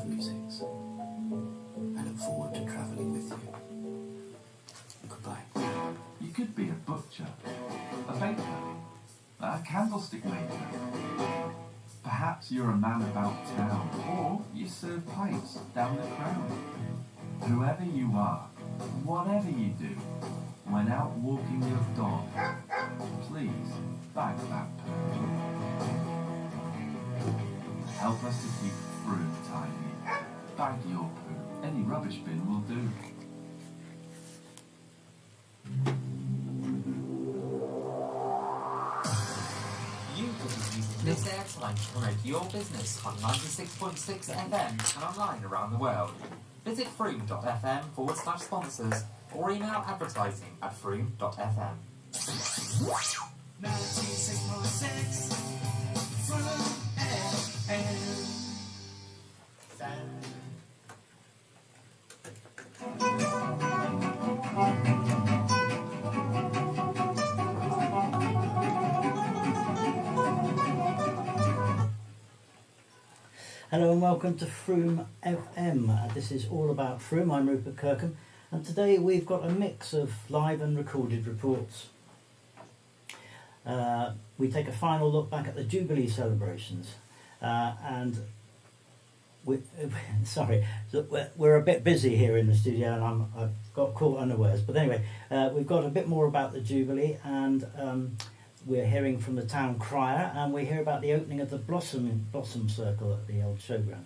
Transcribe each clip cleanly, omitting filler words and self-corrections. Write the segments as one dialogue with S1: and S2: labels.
S1: musings. I look forward to travelling with you. Goodbye.
S2: You could be a butcher, a baker, a candlestick maker. Perhaps you're a man about town, or you serve pints down the crown. Whoever you are, whatever you do, when out walking your dog, please bag that poo. Help us to keep Frome tidy. Bag your poo. Any rubbish bin will do.
S3: You could be using this airtime to promote your business on 96.6 FM and online around the world. Visit FromeFM/sponsors or email advertising at Frome.fm.
S4: 96.6 FromeFM.
S5: Hello and welcome to Frome FM. This is all about Frome. I'm Rupert Kirkham, and today we've got a mix of live and recorded reports. We take a final look back at the Jubilee celebrations, and we're a bit busy here in the studio, and I've got caught unawares. But anyway, we've got a bit more about the Jubilee, and we're hearing from the town crier, and we hear about the opening of the Blossom Circle at the old showground.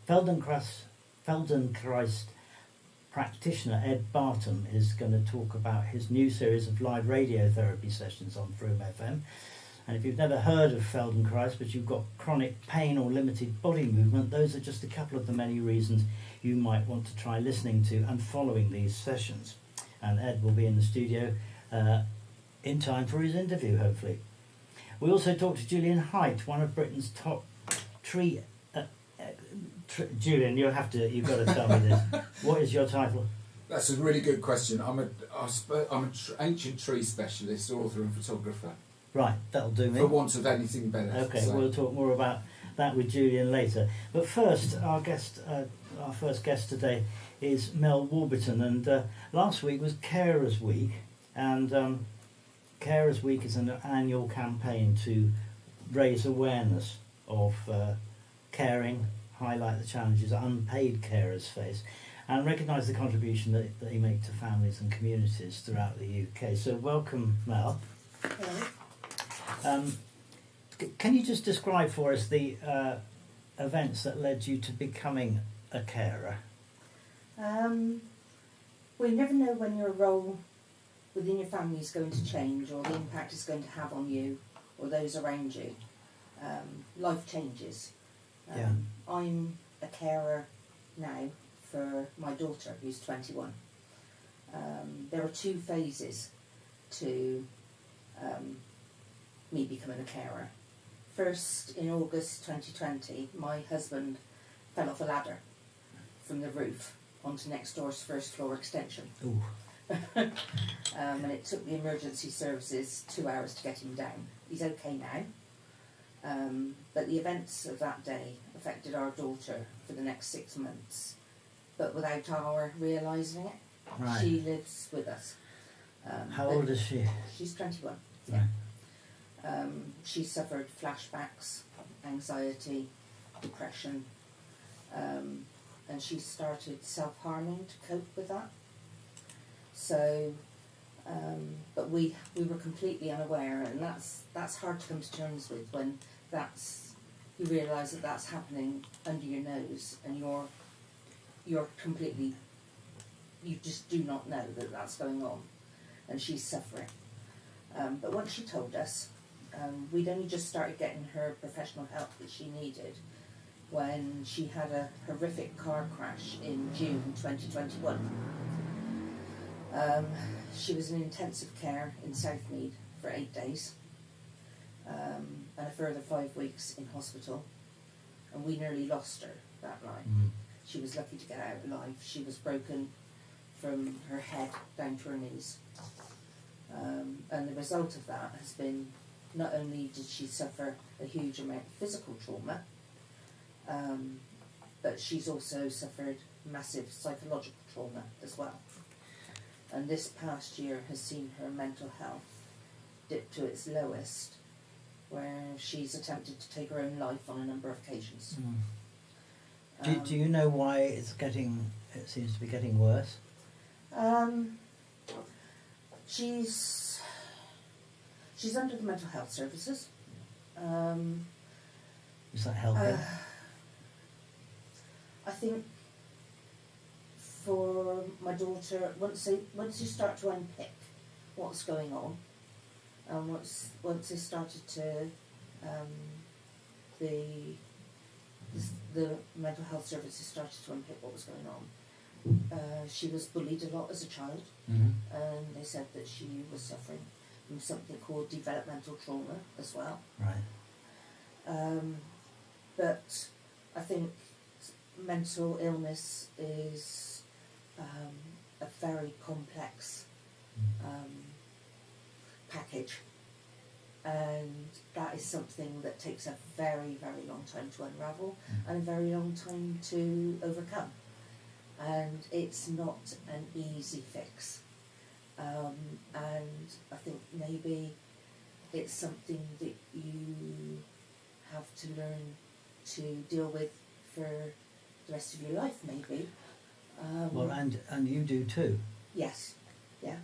S5: Feldenkrais practitioner Ed Barton is going to talk about his new series of live radiotherapy sessions on Frome FM. And if you've never heard of Feldenkrais, but you've got chronic pain or limited body movement, those are just a couple of the many reasons you might want to try listening to and following these sessions. And Ed will be in the studio in time for his interview, hopefully. We also talked to Julian Hight, one of Britain's top tree... Julian, you've got to tell me this. What is your title?
S6: That's a really good question. I'm an ancient tree specialist, author and photographer.
S5: Right, that'll do me.
S6: For want of anything better.
S5: Okay,
S6: so.
S5: We'll talk more about that with Julian later. But first, our first guest today is Mel Warburton, and last week was Carers Week, and Carers Week is an annual campaign to raise awareness of caring, highlight the challenges that unpaid carers face, and recognise the contribution that they make to families and communities throughout the UK. So welcome, Mel.
S7: Hello.
S5: Can you just describe for us the events that led you to becoming a carer?
S7: Well, you never know when your role within your family is going to change, or the impact it's going to have on you or those around you. Life changes. I'm a carer now for my daughter, who's 21. There are two phases to me becoming a carer. First, in August 2020, my husband fell off a ladder from the roof onto next door's first floor extension.
S5: Ooh.
S7: And it took the emergency services 2 hours to get him down. He's okay now. But the events of that day affected our daughter for the next 6 months, but without our realising it.
S5: Right.
S7: She lives with us.
S5: How old is she?
S7: She's 21.
S5: Right.
S7: Yeah. She suffered flashbacks, anxiety, depression, and she started self-harming to cope with that. So, but we were completely unaware, and that's hard to come to terms with when you realise that that's happening under your nose, and you're completely, you just do not know that that's going on, and she's suffering. But once she told us, we'd only just started getting her professional help that she needed when she had a horrific car crash in June 2021. She was in intensive care in Southmead for 8 days, and a further 5 weeks in hospital, and we nearly lost her that night. She was lucky to get out alive. She was broken from her head down to her knees, and the result of that has been, not only did she suffer a huge amount of physical trauma, but she's also suffered massive psychological trauma as well. And this past year has seen her mental health dip to its lowest, where she's attempted to take her own life on a number of occasions.
S5: Do you know why it seems to be getting worse?
S7: She's under the mental health services.
S5: Is that helping?
S7: I think for my daughter, once you start to unpick what's going on, and once they started to the mental health services started to unpick what was going on, she was bullied a lot as a child, and they said that she was suffering from something called developmental trauma as well.
S5: Right.
S7: But I think mental illness is a very complex package, and that is something that takes a very, very long time to unravel and a very long time to overcome, and it's not an easy fix, and I think maybe it's something that you have to learn to deal with for the rest of your life, maybe.
S5: Well, and you do too.
S7: Yes, yeah.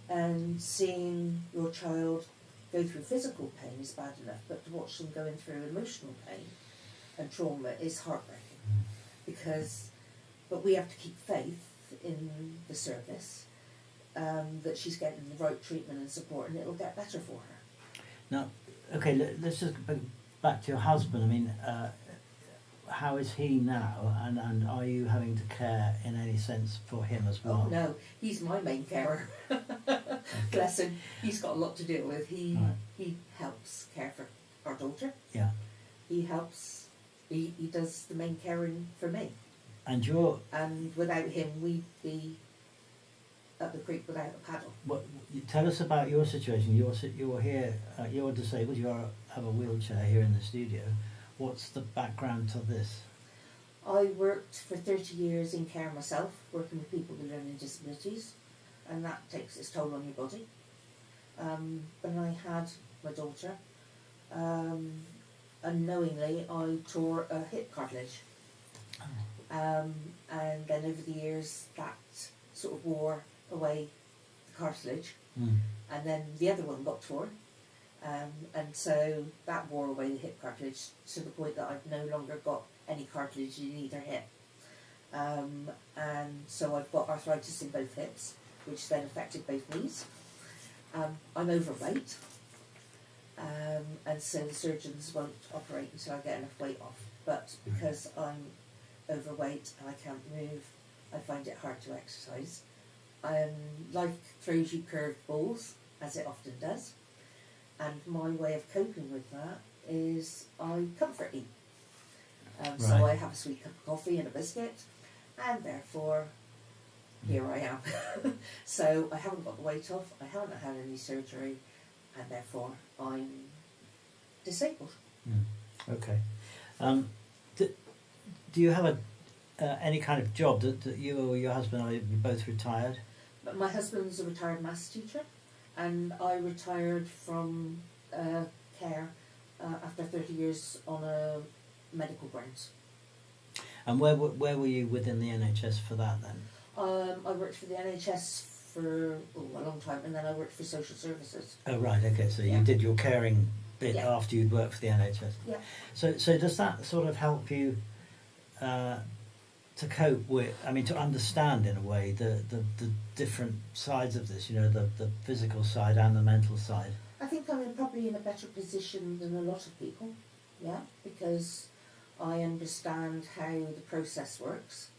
S7: And seeing your child go through physical pain is bad enough, but to watch them going through emotional pain and trauma is heartbreaking. But we have to keep faith in the service, that she's getting the right treatment and support, and it'll get better for her.
S5: Now, okay, let's just go back to your husband. I mean, how is he now, and are you having to care in any sense for him as well?
S7: Oh no, he's my main carer. Bless him, he's got a lot to deal with. He helps care for our daughter.
S5: Yeah.
S7: He does the main caring for me.
S5: And
S7: without him, we'd be up the creek without a paddle.
S5: Tell us about your situation. You're here. You're disabled. You have a wheelchair here in the studio. What's the background to this?
S7: I worked for 30 years in care myself, working with people with learning disabilities, and that takes its toll on your body. When I had my daughter, unknowingly I tore a hip cartilage. And then over the years that sort of wore away the cartilage, and then the other one got torn. And so that wore away the hip cartilage to the point that I've no longer got any cartilage in either hip. And so I've got arthritis in both hips, which then affected both knees. I'm overweight, and so the surgeons won't operate until I get enough weight off. But because I'm overweight and I can't move, I find it hard to exercise. Life throws you curved balls, as it often does. And my way of coping with that is I comfort eat. So I have a sweet cup of coffee and a biscuit, and therefore here I am. So I haven't got the weight off, I haven't had any surgery, and therefore I'm disabled.
S5: Okay. Do you have any kind of job that you or your husband are both retired?
S7: But my husband's a retired maths teacher, and I retired from care after 30 years on a medical grounds.
S5: And where were you within the NHS for that then?
S7: I worked for the NHS for a long time, and then I worked for social services.
S5: Oh right, okay. So you did your caring bit after you'd worked for the NHS.
S7: Yeah.
S5: So does that sort of help you to cope with? I mean, to understand in a way the different sides of this. You know, the physical side and the mental side.
S7: I think I'm probably in a better position than a lot of people. Yeah, because I understand how the process works.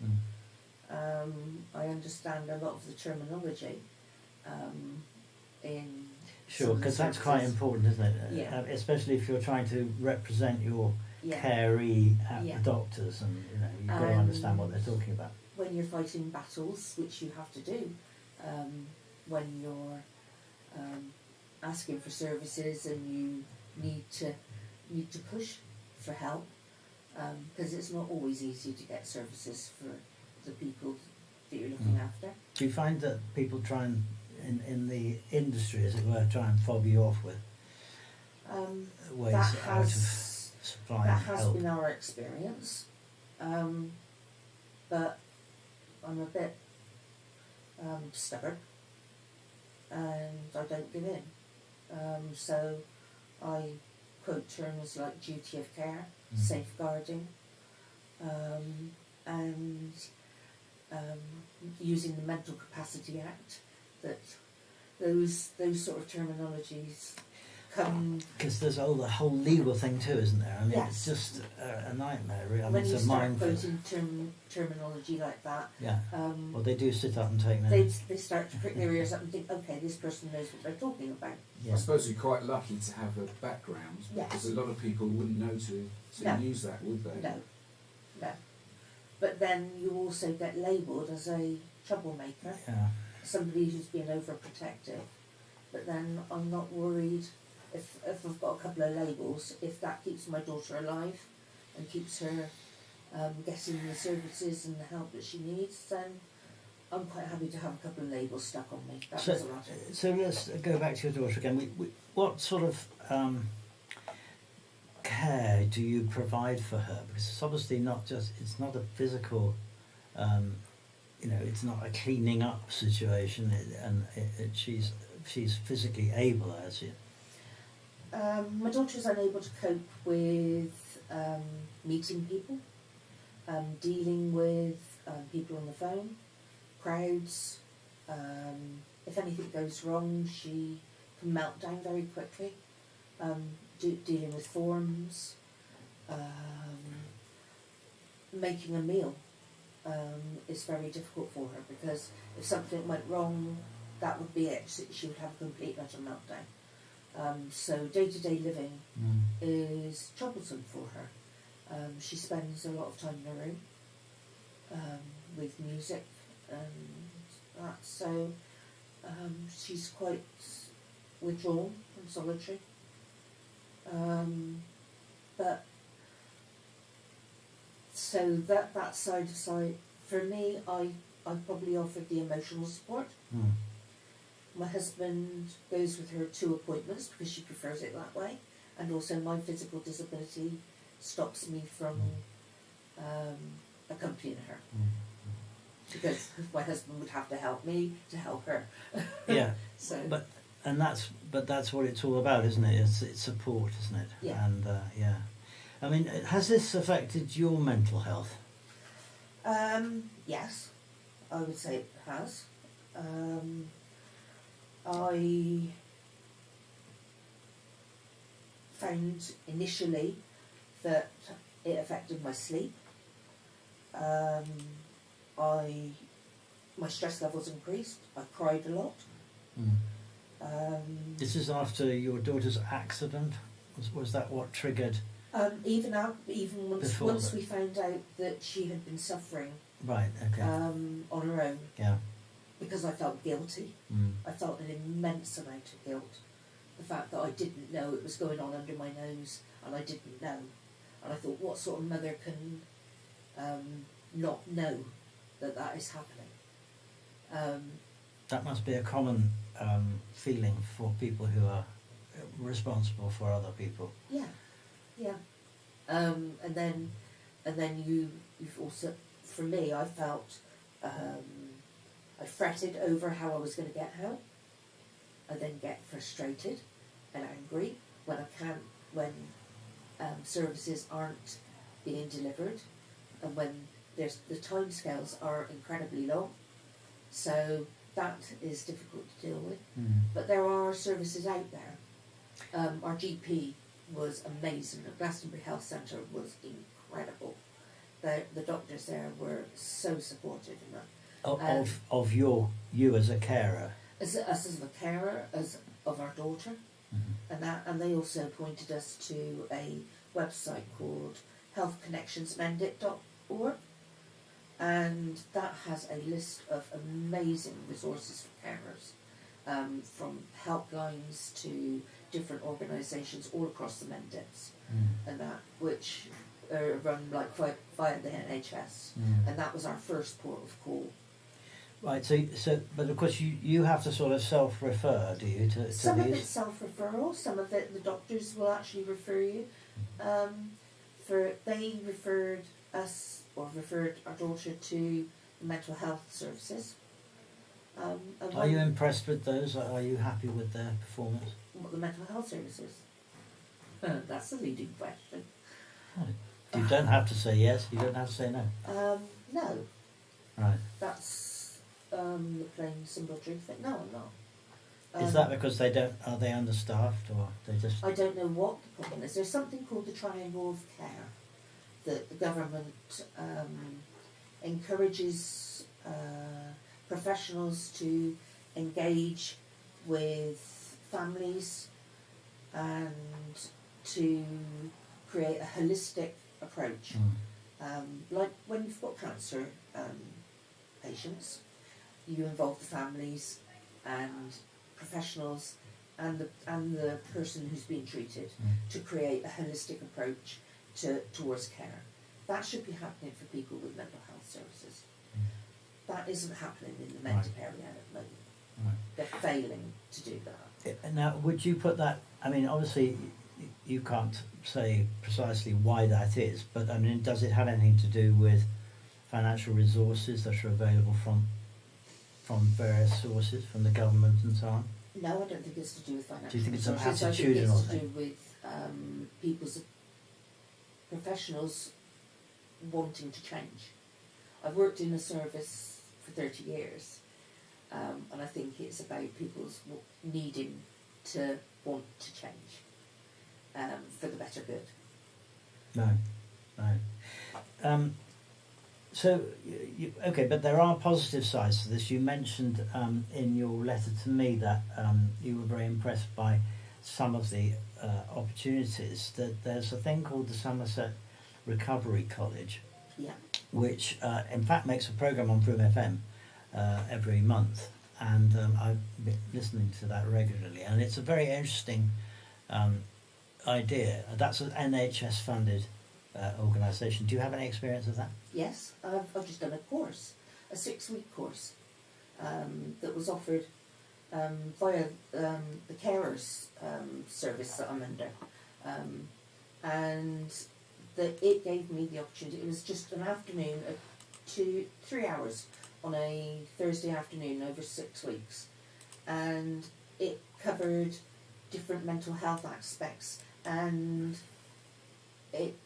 S7: I understand a lot of the terminology in...
S5: Sure, because that's quite important, isn't it?
S7: Yeah.
S5: Especially if you're trying to represent your caree at the doctors, and you've got to understand what they're talking about.
S7: When you're fighting battles, which you have to do, when you're asking for services and you need to push for help, because it's not always easy to get services for the people that you're looking after.
S5: Do you find that people try and, in the industry, as it were, try and fob you off with ways
S7: That
S5: out of
S7: has
S5: supplying
S7: that has
S5: help?
S7: been our experience, but I'm a bit stubborn, and I don't give in. So I quote terms like duty of care, safeguarding, and using the Mental Capacity Act. That those sort of terminologies come.
S5: Because there's the whole legal thing too, isn't there? I mean,
S7: Yes.
S5: it's just a nightmare, really. I mean,
S7: When
S5: it's
S7: you
S5: a
S7: start
S5: minefield.
S7: quoting terminology like that,
S5: Yeah. Well, they do sit up and take
S7: they
S5: notes.
S7: start to prick their ears up and think, okay, this person knows what they're talking about.
S6: I
S5: Yeah.
S6: suppose you're quite lucky to have a background,
S7: Yes.
S6: because a lot of people wouldn't know to
S7: No.
S6: use that, would they?
S7: No. But then you also get labelled as a troublemaker,
S5: Yeah.
S7: somebody who's been overprotective. But then I'm not worried if I've got a couple of labels, if that keeps my daughter alive and keeps her getting the services and the help that she needs, then I'm quite happy to have a couple of labels stuck on me. That doesn't matter.
S5: So let's go back to your daughter again. What sort of care do you provide for her? Because it's obviously it's not a physical, it's not a cleaning up situation, she's physically able, as you.
S7: My daughter's unable to cope with meeting people, dealing with people on the phone, crowds. If anything goes wrong, she can melt down very quickly. Dealing with forms, making a meal is very difficult for her, because if something went wrong, that would be it. She would have a complete utter meltdown. So day-to-day living is troublesome for her. She spends a lot of time in her room with music and that. So she's quite withdrawn and solitary. But so that side of sight, for me, I probably offered the emotional support. My husband goes with her to appointments because she prefers it that way, and also my physical disability stops me from accompanying her, because my husband would have to help me to help her.
S5: Yeah.
S7: So
S5: That's what it's all about, isn't it? It's support, isn't it?
S7: Yeah.
S5: And yeah, I mean, has this affected your mental health?
S7: yes, I would say it has. I found initially that it affected my sleep. My stress levels increased. I cried a lot.
S5: This is after your daughter's accident. Was that what triggered?
S7: Even
S5: Before
S7: once
S5: that.
S7: we found out that she had been suffering
S5: Right. Okay.
S7: on her own,
S5: Yeah.
S7: because I felt guilty. I felt an immense amount of guilt. The fact that I didn't know it was going on under my nose, and I didn't know. And I thought, what sort of mother can not know that is happening?
S5: That must be a common feeling for people who are responsible for other people.
S7: Yeah. And then you've also, for me, I felt I fretted over how I was going to get help. I then get frustrated and angry when services aren't being delivered, and when the timescales are incredibly long. So that is difficult to deal with. But there are services out there. Our GP was amazing. The Glastonbury Health Centre was incredible. The doctors there were so supportive in that.
S5: Of you as a carer.
S7: As a carer, as of our daughter, and they also pointed us to a website called healthconnectionsmendit.org, and that has a list of amazing resources for carers, from helplines to different organisations all across the Mendits, and that which run like via the NHS, and that was our first port of call.
S5: Right, so, but of course you have to sort of self-refer, do you, to
S7: Some of
S5: these?
S7: it's self-referral, some of it the doctors will actually refer you. They referred us, or referred our daughter to mental health services. And
S5: Are you impressed with those? Are you happy with their performance?
S7: what the mental health services? That's a leading question.
S5: You don't have to say yes, you don't have to say no.
S7: No,
S5: Right.
S7: that's the plain simple truth. No, I'm not.
S5: Is that because are they understaffed, or they just...
S7: I don't know what the problem is. There's something called the triangle of care that the government encourages professionals to engage with families and to create a holistic approach. Like when you've got cancer patients, you involve the families and professionals and the person who's being treated to create a holistic approach towards care. That should be happening for people with mental health services. That isn't happening in the mental area at the moment.
S5: Right.
S7: They're failing to do that.
S5: Now, would you put that... I mean, obviously, you can't say precisely why that is, but I mean, does it have anything to do with financial resources that are available from various sources, from the government and so on?
S7: No, I don't think it's to do with financial
S5: Do you think it's an
S7: resources.
S5: attitudinal
S7: I think it's to
S5: thing?
S7: do with people's professionals wanting to change. I've worked in a service for 30 years, and I think it's about people's needing to want to change for the better good.
S5: No. So, okay, but there are positive sides to this. You mentioned in your letter to me that you were very impressed by some of the opportunities. That there's a thing called the Somerset Recovery College,
S7: Yeah.
S5: which in fact makes a programme on Frome FM every month, and I've been listening to that regularly, and it's a very interesting idea. That's an NHS funded organisation. Do you have any experience of that?
S7: Yes, I've just done a course, a 6-week course that was offered via the carers service that I'm under, and it gave me the opportunity. It was just an afternoon, 3 hours on a Thursday afternoon over 6 weeks, and it covered different mental health aspects, and it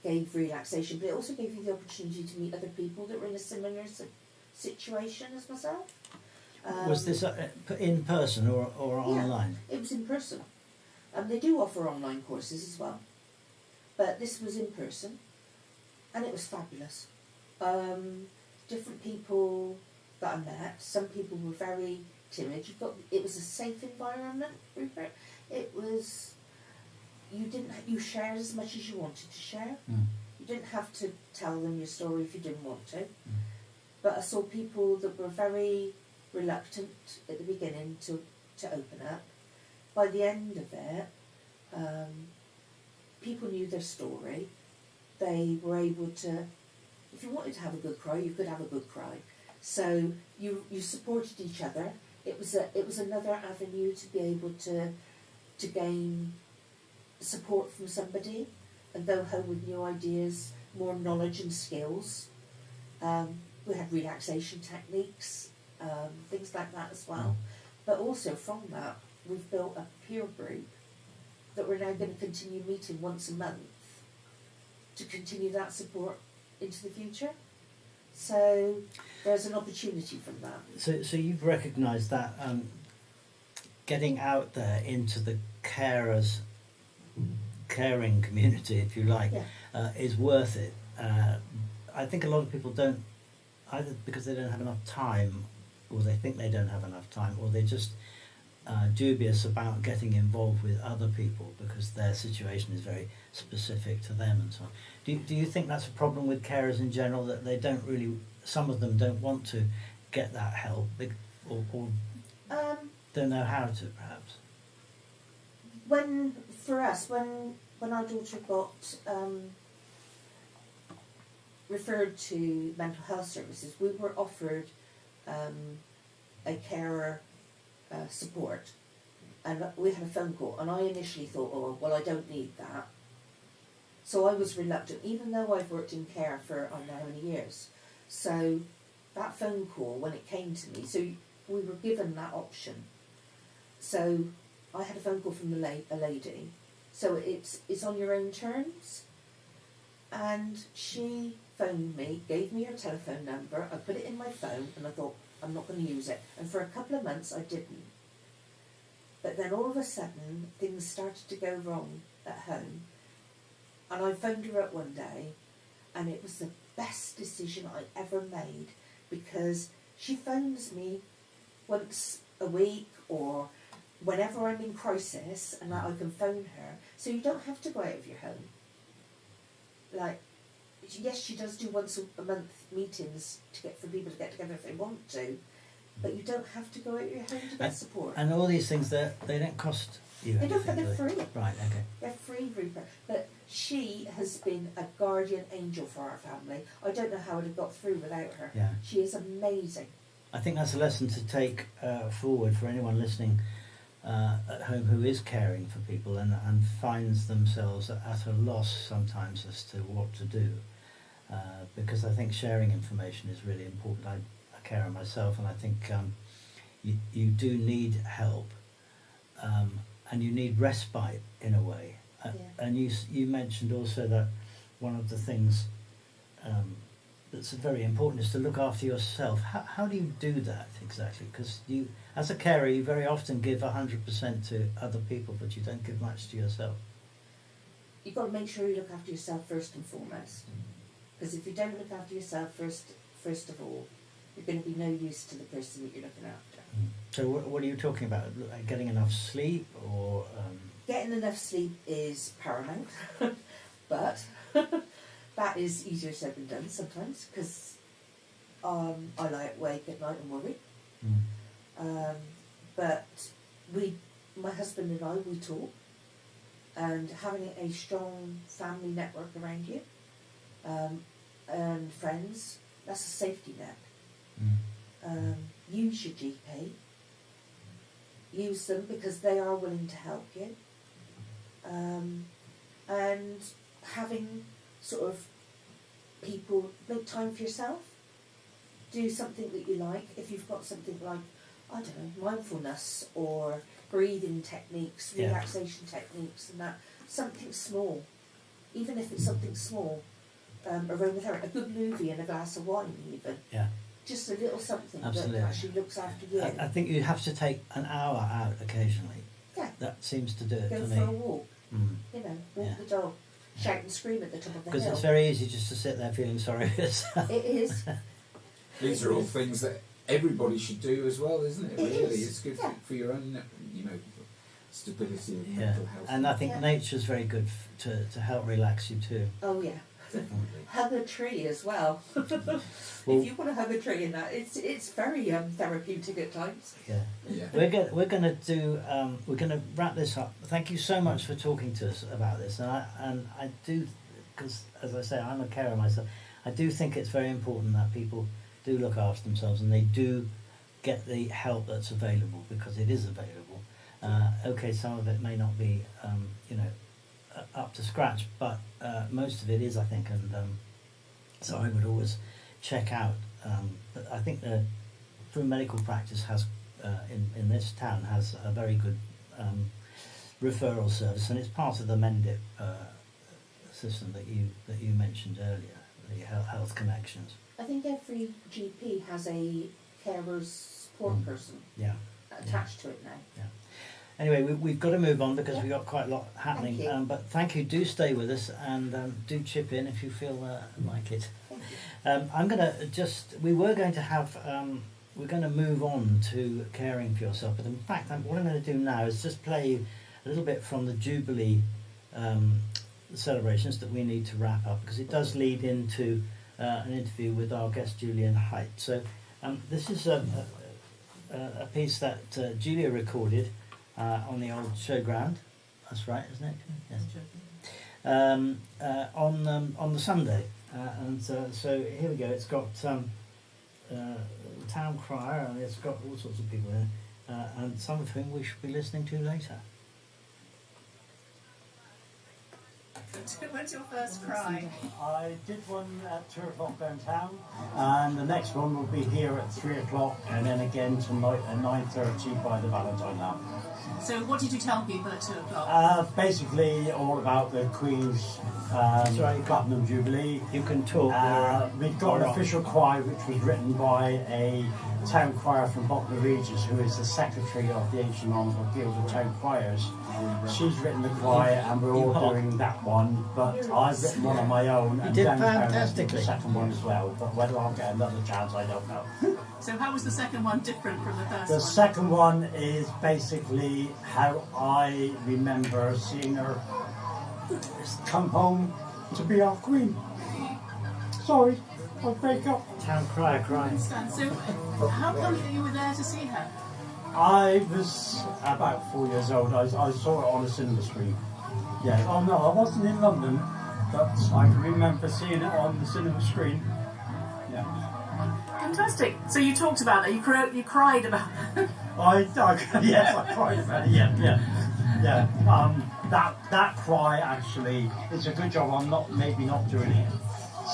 S7: gave relaxation, but it also gave you the opportunity to meet other people that were in a similar situation as myself.
S5: Was this in person or online?
S7: It was in person. They do offer online courses as well, but this was in person, and it was fabulous. Different people that I met. Some people were very timid. It was a safe environment, Rupert. It was. You shared as much as you wanted to share. You didn't have to tell them your story if you didn't want to. But I saw people that were very reluctant at the beginning to open up. By the end of it, people knew their story. They were able to, if you wanted to have a good cry, you could have a good cry. So you supported each other. It was another avenue to be able to gain support from somebody and go home with new ideas, more knowledge and skills. We had relaxation techniques, things like that as well. But also from that, we've built a peer group that we're now going to continue meeting once a month to continue that support into the future. So there's an opportunity from that.
S5: So you've recognised that getting out there into the caring community, if you like, is worth it. I think a lot of people don't, either because they don't have enough time, or they think they don't have enough time, or they're just dubious about getting involved with other people because their situation is very specific to them and so on. Do you think that's a problem with carers in general, that they don't really, some of them don't want to get that help, or don't know how to, perhaps?
S7: For us, when our daughter got referred to mental health services, we were offered a carer support, and we had a phone call, and I initially thought, oh, well, I don't need that. So I was reluctant, even though I've worked in care for I don't know how many years. So that phone call, when it came to me, so we were given that option. So I had a phone call from a lady. So it's on your own terms. And she phoned me, gave me her telephone number. I put it in my phone, and I thought, I'm not going to use it. And for a couple of months, I didn't. But then all of a sudden, things started to go wrong at home. And I phoned her up one day, and it was the best decision I ever made, because she phones me once a week or whenever I'm in crisis, and that I can phone her. So you don't have to go out of your home. Like, yes, she does do once a month meetings for people to get together if they want to, but you don't have to go out of your home to get support.
S5: And all these things, they don't cost you
S7: They
S5: anything,
S7: don't, but they're
S5: do they?
S7: free.
S5: Right, okay.
S7: They're free, Rupert. But she has been a guardian angel for our family. I don't know how it would have got through without her.
S5: Yeah.
S7: She is amazing.
S5: I think that's a lesson to take forward for anyone listening at home who is caring for people and finds themselves at a loss sometimes as to what to do. Because I think sharing information is really important. I'm a carer myself, and I think you do need help, and you need respite in a way.
S7: Yeah.
S5: And you mentioned also that one of the things that's very important is to look after yourself. How do you do that exactly? Because you, as a carer, you very often give 100% to other people, but you don't give much to yourself.
S7: You've got to make sure you look after yourself first and foremost. Because if you don't look after yourself first of all, you're going to be no use to the person that you're looking after.
S5: So what are you talking about? Getting enough sleep, or
S7: Getting enough sleep is paramount, but that is easier said than done sometimes, because I lie awake at night and worry. But my husband and I, we talk, and having a strong family network around you, and friends, that's a safety net. Use your GP. Use them because they are willing to help you. And having sort of people make time for yourself. Do something that you like. If you've got something like, I don't know, mindfulness or breathing techniques, relaxation techniques, and that, something small. Even if it's something small, aromatherapy, a good movie and a glass of wine even. Yeah. Just a little something
S5: Absolutely.
S7: that actually looks after you.
S5: I think you have to take an hour out occasionally.
S7: Yeah.
S5: That seems to do it
S7: Go
S5: for
S7: for
S5: me.
S7: a walk. You know, walk the dog. Shout and scream at the top of the hill.
S5: Because it's very easy just to sit there feeling sorry for yourself.
S7: It is.
S6: These are all things that everybody should do as well, isn't it?
S7: It
S6: Really,
S7: is.
S6: it's good for your own, stability of mental health.
S5: And I think nature's very good to help relax you too.
S7: Oh yeah. Hug a tree as well.
S5: Well,
S7: if you want to hug a tree in that, it's very therapeutic at times.
S5: Yeah. We're gonna wrap this up. Thank you so much for talking to us about this. And I do, because as I say, I'm a carer myself. I do think it's very important that people do look after themselves and they do get the help that's available, because it is available. Okay, some of it may not be up to scratch, but most of it is, I think, and so I would always check out. But I think the Frome medical practice has in this town has a very good referral service, and it's part of the Mendip system that you mentioned earlier, the health connections.
S7: I think every GP has a carer's support person attached to it now.
S5: Yeah. Anyway, we've got to move on because we've got quite a lot happening.
S7: Thank you.
S5: But thank you. Do stay with us and do chip in if you feel like it. I'm going to we're going to move on to caring for yourself. But in fact, what I'm going to do now is just play you a little bit from the Jubilee celebrations that we need to wrap up, because it does lead into an interview with our guest Julian Hight. So this is a piece that Julia recorded on the old showground. That's right, isn't it? Yes. On the Sunday So here we go. It's got town crier, and it's got all sorts of people in it, and some of whom we should be listening to later.
S8: When's your first cry?
S5: I did one at 2 o'clock downtown, and the next one will be here at 3 o'clock, and then again tonight at 9:30 by the Valentine lamp.
S8: So what did you tell people at 2 o'clock?
S5: Basically all about the Queen's Platinum Jubilee. You can talk. We've got an official cry which was written by a town crier from Bognor Regis, who is the secretary of the Ancient Honourable Guild of Town Criers. She's written the cry, and we're all doing that one, but I've written one on my own, and Dan fantastically the second one as well, but whether I'll get another chance I don't know.
S8: So how was the second one different from the first one?
S5: The second one is basically how I remember seeing her come home to be our Queen. Sorry, I'll break up. Town crier crying.
S8: So how come that you were there to see her?
S5: I was about 4 years old. I saw it on a cinema screen. Yeah. Oh no, I wasn't in London, but I can remember seeing it on the cinema screen. Yeah.
S8: Fantastic. So you talked about that. You cried about it.
S5: Yes, I cried about it. Yeah. That cry actually, it's a good job I'm not doing it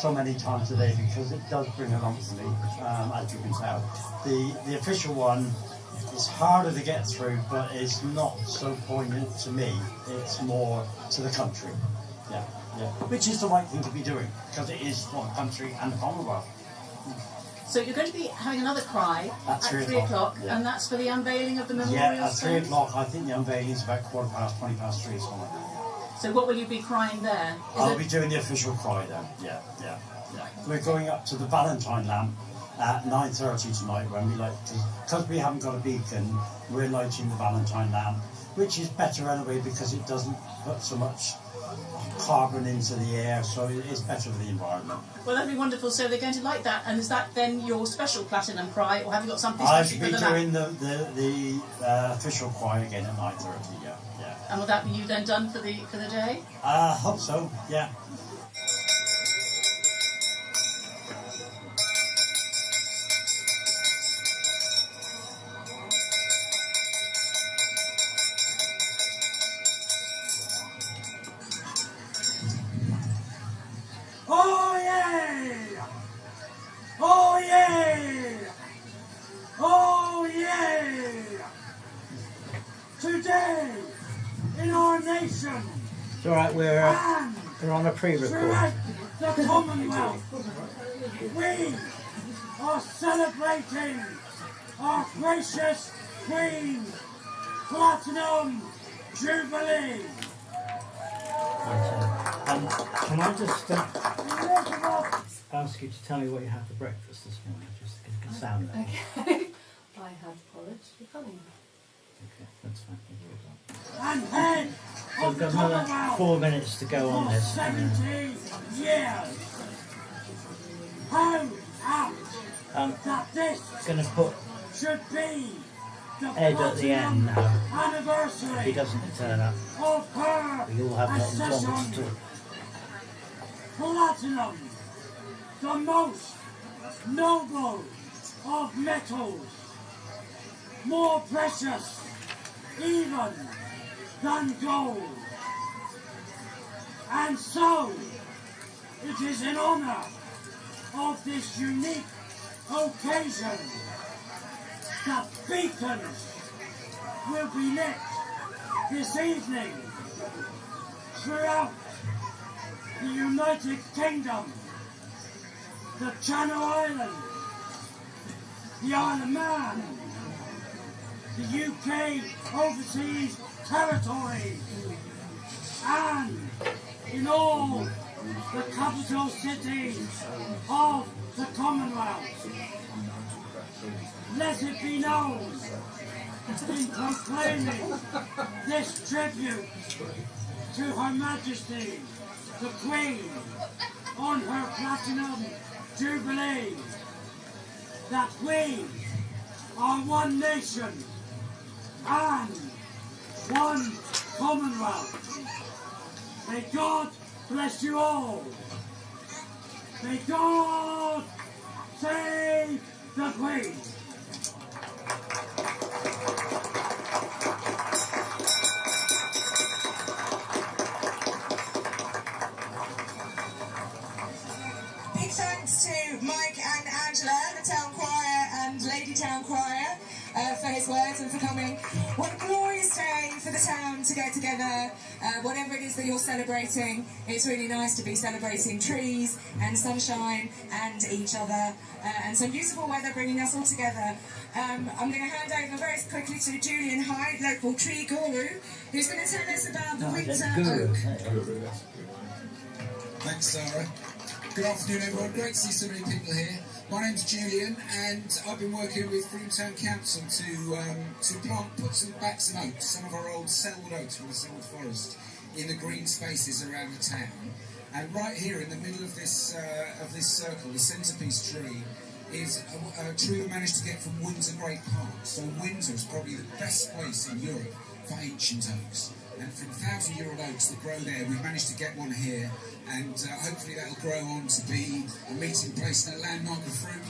S5: so many times a day, because it does bring a lump to me, as you can tell. The official one is harder to get through, but it's not so poignant to me. It's more to the country. Yeah. Which is the right thing to be doing, because it is for the country and the Commonwealth.
S8: So you're going to be having another cry
S5: at 3
S8: o'clock,
S5: yeah.
S8: And that's for the unveiling of the memorial.
S5: Yeah, at 3 o'clock. I think the unveiling is about 3:15, 3, something like that.
S8: So what will you be crying there?
S5: I'll be doing the official cry there. Yeah. We're going up to the Valentine lamp at 9:30 tonight, when we because we haven't got a beacon, we're lighting the Valentine lamp, which is better anyway because it doesn't put so much carbon into the air, so it's better for the environment.
S8: Well, that'd be wonderful. So they're going to light that, and is that then your special platinum cry, or have you got something special for the lamp?
S5: I'll be doing the official cry again at 9:30. Yeah.
S8: And will that be you then done for the day?
S5: I hope so. Yeah.
S1: Today, in our nation,
S5: it's all right, we're on a pre-record.
S1: The Commonwealth, we are celebrating our gracious Queen's Platinum Jubilee.
S5: Can I just ask you to tell me what you had for breakfast this morning, just to get a sound there?
S9: Okay. I had porridge with honey.
S5: Okay, that's fine. Thank you.
S1: And head
S5: So we've got another 4 minutes to go on this.
S1: 70 years. How apt that this
S5: Going to put
S1: should be the
S5: Ed at the end now.
S1: anniversary
S5: If he doesn't turn up,
S1: of her
S5: we all have lots of
S1: accession.
S5: comments to talk.
S1: Platinum, the most noble of metals, more precious even than gold. And so, it is in honour of this unique occasion that beacons will be lit this evening throughout the United Kingdom, the Channel Islands, the Isle of Man, the UK overseas territories, and in all the capital cities of the Commonwealth. Let it be known in proclaiming this tribute to Her Majesty the Queen on her Platinum Jubilee that we are one nation and one Commonwealth. May God bless you all. May God save the Queen!
S4: Big thanks to Mike and Angela, the town choir and Lady Town Choir, for his words and for coming. What a glorious day for the town to get together. Whatever it is that you're celebrating, it's really nice to be celebrating trees and sunshine and each other and some beautiful weather bringing us all together. I'm going to hand over very quickly to Julian Hight, local tree guru, who's going to tell us about the winter oak.
S10: Thanks, Sarah. Good afternoon, everyone. Great to see so many people here. My name's Julian, and I've been working with Frome Town Council to put some oaks, some of our old Selwood oaks from the Selwood Forest, in the green spaces around the town. And right here in the middle of this circle, the centrepiece tree is a tree we managed to get from Windsor Great Park. So Windsor is probably the best place in Europe for ancient oaks. And from 1,000-year-old oaks that grow there, we've managed to get one here, and hopefully that'll grow on to be a meeting place and a landmark of Frome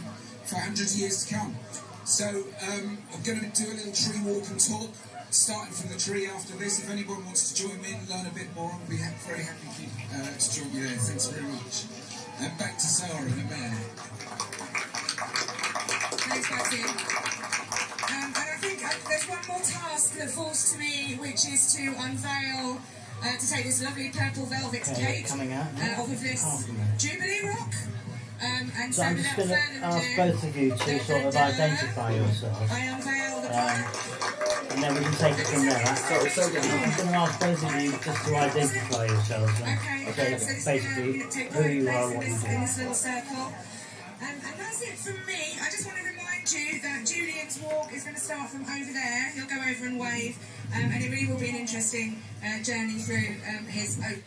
S10: for hundreds of years to come. So I'm going to do a little tree walk and talk, starting from the tree after this. If anyone wants to join me and learn a bit more, I'll be very happy to join you there. Thanks very much. And back to Sarah and the mayor.
S4: Thanks, Matthew. And I think there's one more task that falls to me, which is to unveil, to take this lovely purple velvet cake off of this Jubilee rock. And
S5: So I'm just going to ask both of you to sort of identify yourselves.
S4: I unveil the
S5: and then we can take it from there. I'm going to ask both of you just to identify yourselves.
S4: Okay, so
S5: basically who you are, what you
S4: in
S5: do.
S4: this little circle. And that's it from me. I just want to remind you that Julian's walk is going to start from over there. He'll go over and wave, and it really will be an interesting journey through his oak.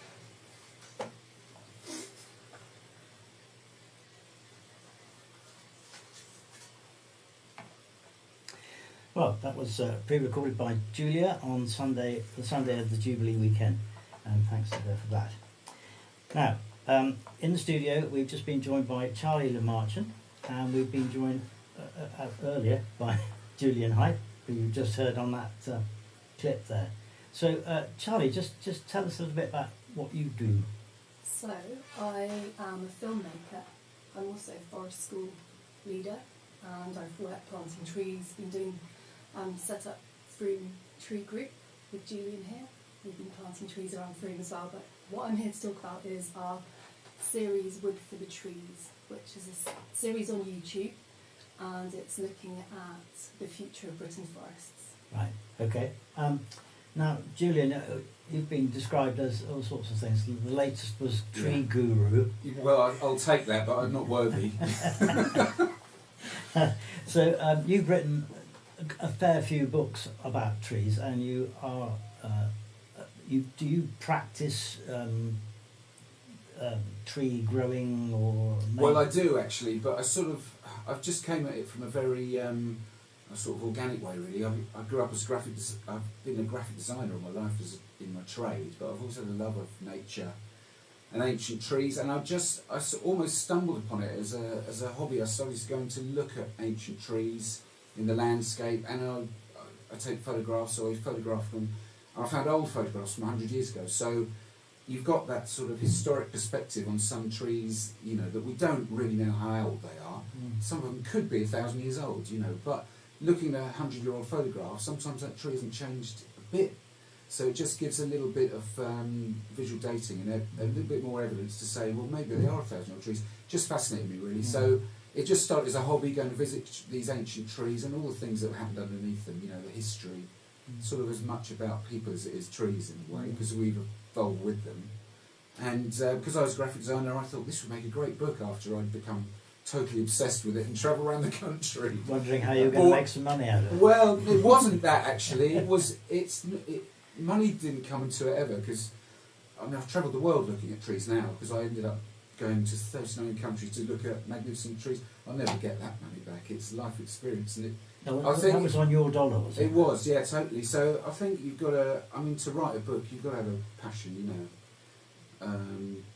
S5: Well, that was pre-recorded by Julia on Sunday, the Sunday of the Jubilee weekend, and thanks to her for that. Now, in the studio, we've just been joined by Charlie Lemarchand, and we've been joined earlier by Julian Hight, who you just heard on that clip there. So, Charlie, just tell us a little bit about what you do.
S9: So, I am a filmmaker. I'm also a forest school leader, and I've worked planting trees, been doing, set up Frome Tree Group with Julian here. We've been planting trees around Frome as well, but what I'm here to talk about is our series Wood for the Trees, which is a series on YouTube, and it's looking at the future of Britain's forests.
S5: Right, okay. Now, Julian, you've been described as all sorts of things. The latest was tree guru.
S6: Well, I'll take that, but I'm not worthy.
S5: So you've written a fair few books about trees, and you are do you practice tree growing or?
S6: Well, I do actually, but I've just came at it from a very a sort of organic way, really. I grew up as I've been a graphic designer all my life in my trade, but I've also had a love of nature and ancient trees, and I almost stumbled upon it as a hobby. I started going to look at ancient trees in the landscape, and I take photographs, so I photograph them. And I found old photographs from 100 years ago, so you've got that sort of historic perspective on some trees, that we don't really know how old they are. Some of them could be 1,000 years old, but looking at 100-year-old photographs, sometimes that tree hasn't changed a bit. So it just gives a little bit of visual dating and a little bit more evidence to say, well, maybe they are 1,000-year-old trees. Just fascinated me, really. So it just started as a hobby, going to visit these ancient trees and all the things that happened underneath them, the history. Sort of as much about people as it is trees in a way, because we've evolved with them. And because I was a graphic designer, I thought this would make a great book after I'd become totally obsessed with it and travel around the country.
S5: Wondering how you were going to make some money out of it.
S6: Well, it wasn't that actually. Money didn't come into it ever, because I've travelled the world looking at trees now, because I ended up going to 39 countries to look at magnificent trees. I'll never get that money back. It's life experience, and
S5: I think that was on your dollar, was it?
S6: It was, yeah, totally. So I think you've got to, to write a book, you've got to have a passion,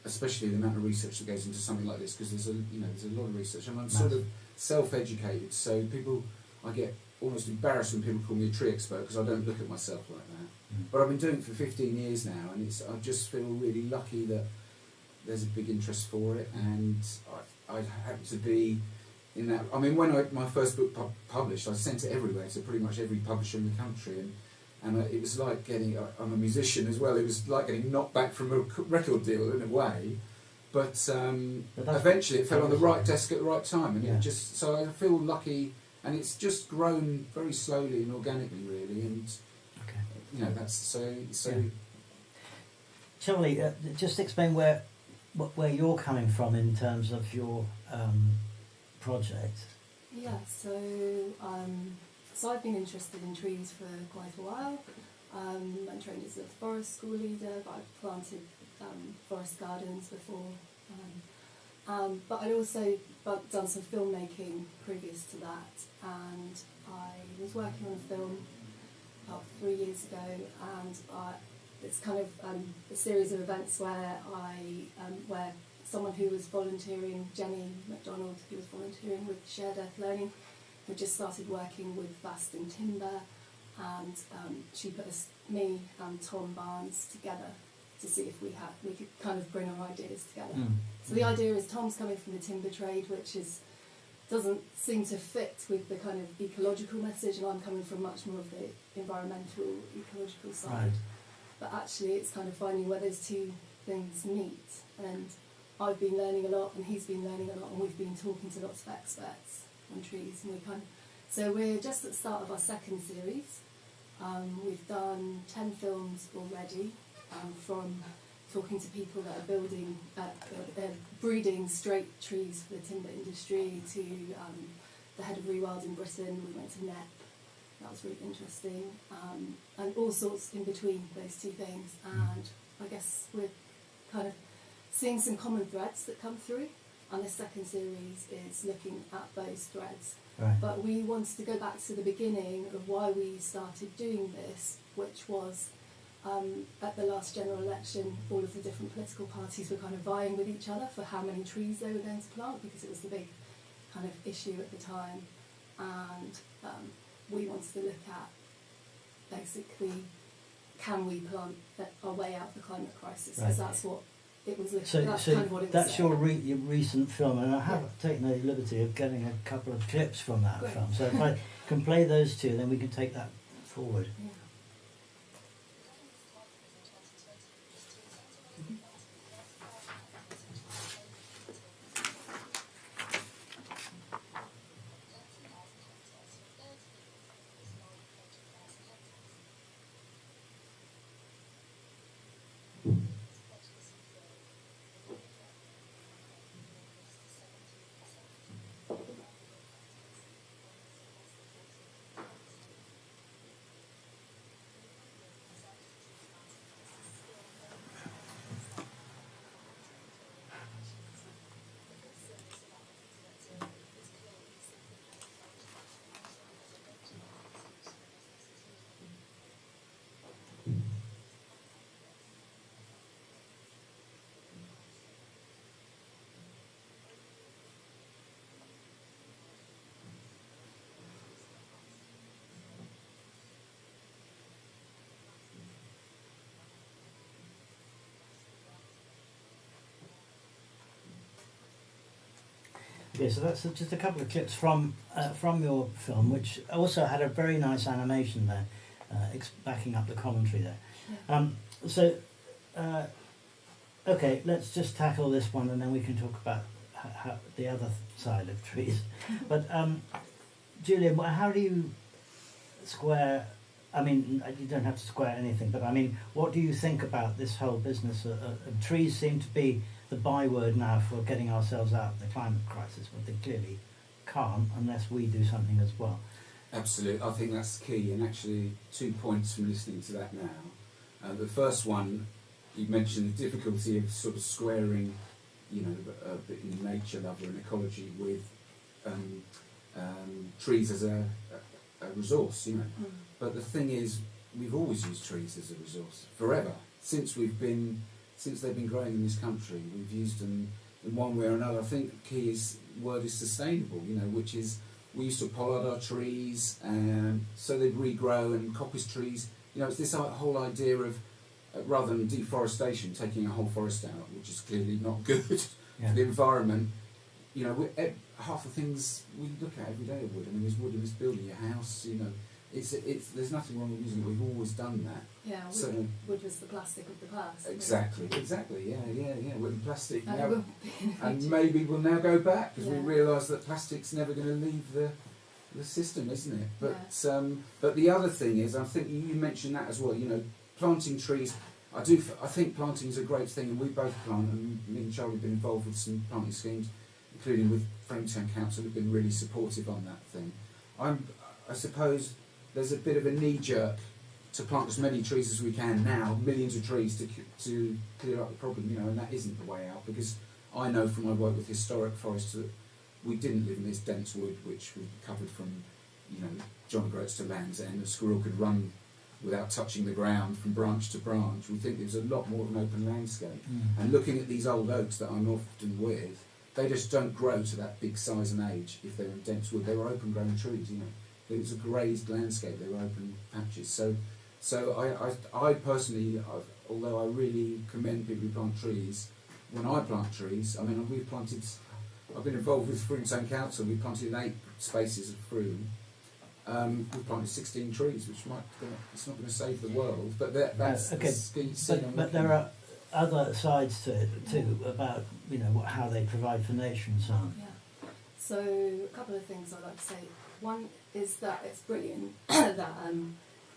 S6: especially the amount of research that goes into something like this, because there's a lot of research, and I'm sort of self-educated, so I get almost embarrassed when people call me a tree expert because I don't look at myself like that. But I've been doing it for 15 years now, and I just feel really lucky that there's a big interest for it, and I happen to be in that. I mean, when my first book published, I sent it everywhere to pretty much every publisher in the country, and it was like getting. I'm a musician as well. It was like getting knocked back from a record deal in a way, but eventually it fell on the right desk at the right time, and it just. So I feel lucky, and it's just grown very slowly and organically, really, and that's so.
S5: Charlie, just explain where you're coming from in terms of your project.
S9: Yeah, so I've been interested in trees for quite a while. I'm trained as a forest school leader, but I've planted forest gardens before. But I'd also done some filmmaking previous to that, and I was working on a film about 3 years ago, and it's kind of a series of events where where someone who was volunteering, Jenny MacDonald, who was volunteering with Shared Earth Learning, had just started working with Vasting Timber, and she put me and Tom Barnes together to see if we could kind of bring our ideas together. So the idea is Tom's coming from the timber trade, which doesn't seem to fit with the kind of ecological message, and I'm coming from much more of the environmental, ecological side.
S5: Right.
S9: But actually it's kind of finding where those two things meet, and I've been learning a lot and he's been learning a lot, and we've been talking to lots of experts on trees, and so we're just at the start of our second series. We've done 10 films already, from talking to people that are breeding straight trees for the timber industry to the head of Rewild in Britain. We went to NEP. That was really interesting, and all sorts in between those two things. And I guess we're kind of seeing some common threads that come through, and the second series is looking at those threads.
S5: Right.
S9: But we wanted to go back to the beginning of why we started doing this, which was at the last general election, all of the different political parties were kind of vying with each other for how many trees they were going to plant, because it was the big kind of issue at the time. And we wanted to look at, basically, can we plant our way out of the climate crisis? Because that's what it was looking at.
S5: So
S9: kind of what it was
S5: that's
S9: saying.
S5: your recent film, and I have taken the liberty of getting a couple of clips from that film. So if I can play those two, then we can take that forward.
S9: Yeah.
S5: Okay, so that's just a couple of clips from your film, which also had a very nice animation there, backing up the commentary there.
S9: Yeah.
S5: Okay, let's just tackle this one, and then we can talk about the other side of trees. But Julian, how do you square? I mean, you don't have to square anything, but I mean, what do you think about this whole business? Trees seem to be the byword now for getting ourselves out of the climate crisis, but they clearly can't unless we do something as well.
S6: Absolutely, I think that's key, and actually 2 points from listening to that now. The first one, you mentioned the difficulty of sort of squaring, a bit in nature lover and ecology with trees as a resource, But the thing is, we've always used trees as a resource, forever, since we've been since they've been growing in this country, we've used them in one way or another. I think the key word is sustainable, you know, which is we used to pollard our trees so they'd regrow, and coppice trees, you know, it's this whole idea of rather than deforestation, taking a whole forest out, which is clearly not good for the environment. You know, half the things we look at every day are wood. I mean, there's wood in this building, your house, you know. There's nothing wrong with using it. We've always done that.
S9: Yeah, wood was the plastic of the past.
S6: Exactly, yeah. Wood and plastic.
S9: And,
S6: now, and maybe we'll now go back because we realise that plastic's never going to leave the system, isn't it? But but the other thing is, I think you mentioned that as well. You know, planting trees. I think planting is a great thing, and we both plant. And me and Charlie have been involved with some planting schemes, including with Frome Council, who've been really supportive on that thing. I suppose there's a bit of a knee-jerk to plant as many trees as we can now, millions of trees to clear up the problem, you know, and that isn't the way out, because I know from my work with historic forests that we didn't live in this dense wood which we covered from, you know, John O'Groats to Land's End. A squirrel could run without touching the ground from branch to branch. We think there's a lot more of an open landscape. And looking at these old oaks that I'm often with, they just don't grow to that big size and age if they're in dense wood. They were open growing trees, you know. It was a grazed landscape, they were open patches. So I personally, although I really commend people who plant trees, when I plant trees, I mean, I've been involved with Frome Council, we've planted in 8 spaces of Frome. We've planted 16 trees, which it's not going to save the world, but that's
S5: okay. But there are other sides to it too, about, you know, how they provide for nature and so on.
S9: Yeah. So a couple of things I'd like to say. One is that it's brilliant that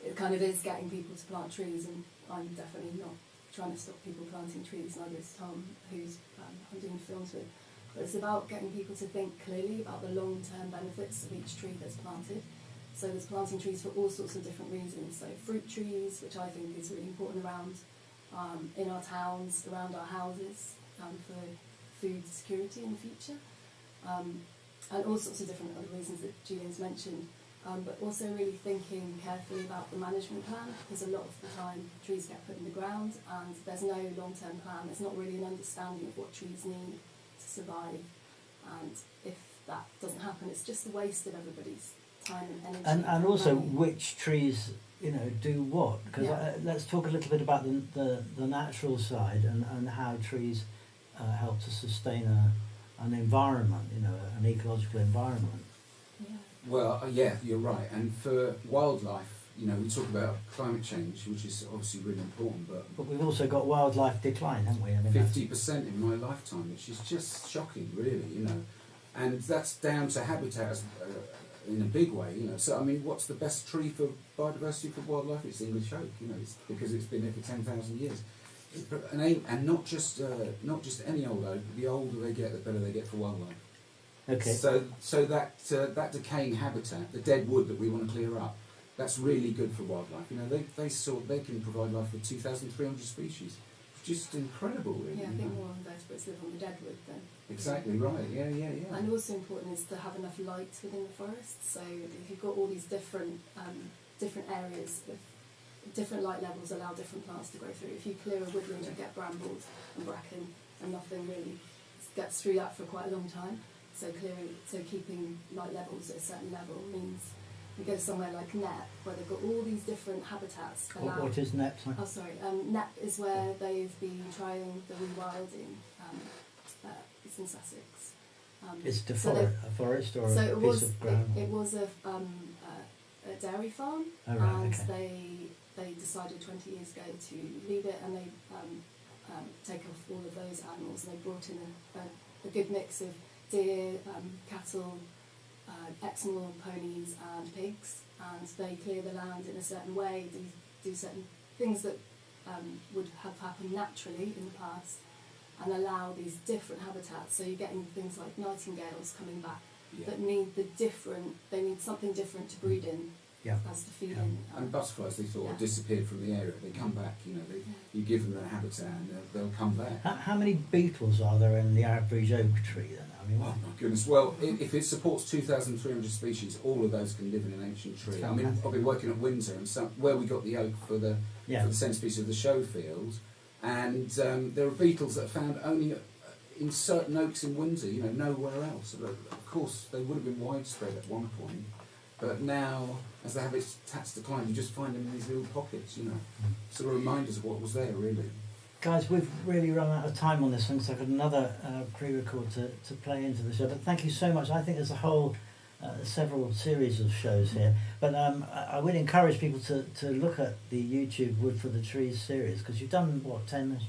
S9: it kind of is getting people to plant trees, and I'm definitely not trying to stop people planting trees, neither is Tom, who's I'm doing films with. But it's about getting people to think clearly about the long-term benefits of each tree that's planted. So there's planting trees for all sorts of different reasons. So fruit trees, which I think is really important around in our towns, around our houses, for food security in the future. And all sorts of different other reasons that Julian's mentioned, but also really thinking carefully about the management plan, because a lot of the time trees get put in the ground and there's no long-term plan. There's not really an understanding of what trees need to survive, and if that doesn't happen, it's just a waste of everybody's time and energy.
S5: And also which trees, you know, do what? Because let's talk a little bit about the natural side and how trees help to sustain an environment, you know, an ecological environment.
S9: Yeah.
S6: Well, yeah, you're right. And for wildlife, you know, we talk about climate change, which is obviously really important, but
S5: we've also got wildlife decline, haven't we? I mean,
S6: 50% in my lifetime, which is just shocking, really, you know. And that's down to habitat in a big way, you know. So, I mean, what's the best tree for biodiversity for wildlife? It's English oak, you know, it's because it's been there for 10,000 years. And not just any old oak. The older they get, the better they get for wildlife.
S5: Okay.
S6: So that decaying habitat, the dead wood that we want to clear up, that's really good for wildlife. You know, they can provide life for 2,300 species. It's just incredible, really.
S9: Yeah, I think more invertebrates live on the dead wood then.
S6: Exactly right. Yeah.
S9: And also important is to have enough light within the forest. So if you've got all these different areas with different light levels, allow different plants to grow through. If you clear a woodland, you get brambles and bracken, and nothing really gets through that for quite a long time. So keeping light levels at a certain level means you go somewhere like Knepp, where they've got all these different habitats.
S5: What is Knepp?
S9: Oh, sorry. Knepp is where they've been trying the rewilding. It's in Sussex.
S5: It's a forest or a piece of ground?
S9: It was a dairy farm,
S5: oh, right,
S9: and
S5: okay.
S9: they decided 20 years ago to leave it, and they take off all of those animals, and they brought in a good mix of deer, cattle, Exmoor ponies and pigs, and they clear the land in a certain way, do certain things that would have happened naturally in the past, and allow these different habitats. So you're getting things like nightingales coming back that need they need something different to breed in. As to feed in.
S6: And butterflies, they thought, disappeared from the area. They come back, you know, you give them a habitat and they'll come back.
S5: How many beetles are there in the average oak tree then? I mean,
S6: oh my goodness. Well, if it supports 2,300 species, all of those can live in an ancient tree. I mean, I've been working at Windsor, and where we got the oak for the centrepiece of the show field, And there are beetles that are found only in certain oaks in Windsor, nowhere else. Of course, they would have been widespread at one point, but now, as the habitats decline, you just find them in these little pockets, sort of reminders of what was there, really.
S5: Guys, we've really run out of time on this one, so I've got another pre-record to play into the show. But thank you so much. I think there's a whole several series of shows here. But I would encourage people to look at the YouTube Wood for the Trees series, because you've done, 10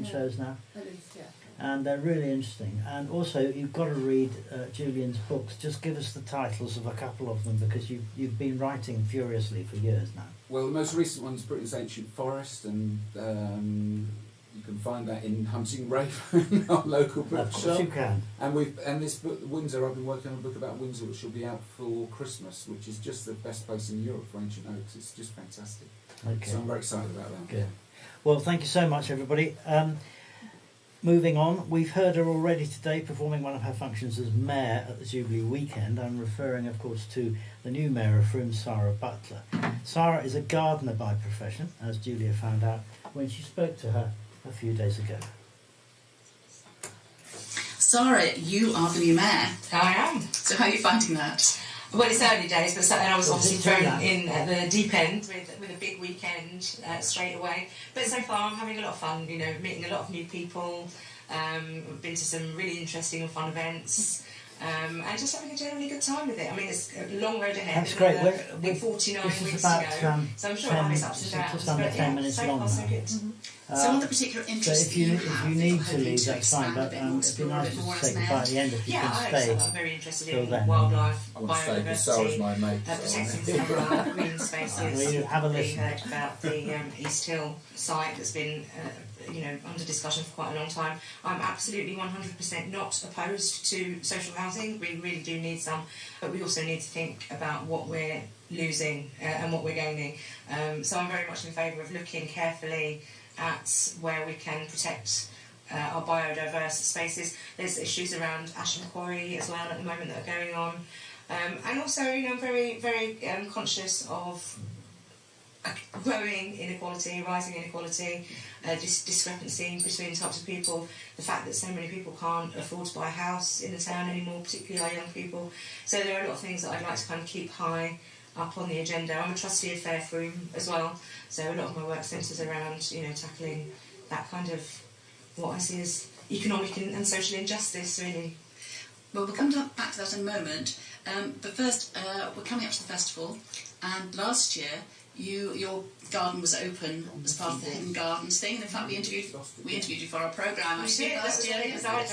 S5: shows now?
S9: At least, yeah.
S5: And they're really interesting. And also, you've got to read Julian's books. Just give us the titles of a couple of them, because you've been writing furiously for years now.
S6: Well, the most recent one is Britain's Ancient Forest, and you can find that in Hunting Raven, our local bookshop.
S5: Of course you can.
S6: And this book, Windsor, I've been working on a book about Windsor, which will be out for Christmas, which is just the best place in Europe for ancient oaks. It's just fantastic.
S5: Okay.
S6: So I'm very excited about that.
S5: Good. Well, thank you so much, everybody. Moving on, we've heard her already today performing one of her functions as Mayor at the Jubilee weekend. I'm referring, of course, to the new Mayor of Frome, Sarah Butler. Sarah is a gardener by profession, as Julia found out when she spoke to her a few days ago.
S11: Sarah, you are the new Mayor.
S12: I am.
S11: So how are you finding that?
S12: Well, it's early days, but I was obviously thrown in at the deep end with a big weekend straight away. But so far, I'm having a lot of fun. Meeting a lot of new people. I've been to some really interesting and fun events. And just having a generally good time with it. I mean, it's a long road ahead.
S5: That's great.
S12: I think 49
S5: this is
S12: weeks
S5: about,
S12: to go. So I'm sure it'll have its ups and downs.
S5: Just under 10 minutes
S12: so
S5: long
S12: far, so
S5: now.
S12: good.
S11: So what the particular interest
S5: So if you need to
S11: hoping
S5: leave,
S11: to
S5: that's fine,
S11: expand a
S5: but
S11: bit more,
S5: it'd be
S11: explore a
S5: nice
S11: bit
S5: just
S11: more
S5: to
S11: as
S5: say goodbye at
S11: Mayor?
S5: the end if you
S12: Yeah,
S5: can
S12: I hope
S5: stay.
S12: so. I'm very interested
S5: till
S12: in
S5: then.
S12: wildlife,
S6: I want to stay because Sarah's
S12: biodiversity,
S6: my mate.
S12: protecting
S6: So
S12: some of our green spaces.
S5: Well, you have a
S12: We
S5: listen.
S12: heard about the East Hill site that's been under discussion for quite a long time. I'm absolutely 100% not opposed to social housing. We really do need some, but we also need to think about what we're losing and what we're gaining. So I'm very much in favour of looking carefully at where we can protect our biodiverse spaces. There's issues around ash and quarry as well at the moment that are going on. And also, I'm very, very conscious of growing inequality, rising inequality, discrepancy between types of people, the fact that so many people can't afford to buy a house in the town anymore, particularly our young people. So there are a lot of things that I'd like to kind of keep high up on the agenda. I'm a trustee of Fair Frome as well, so a lot of my work centres around, tackling that kind of what I see as economic and social injustice, really.
S11: Well, we'll come back to that in a moment. But first, we're coming up to the festival, and last year your garden was open as part of the Hidden Gardens thing. And in fact, we interviewed you for our programme actually last year.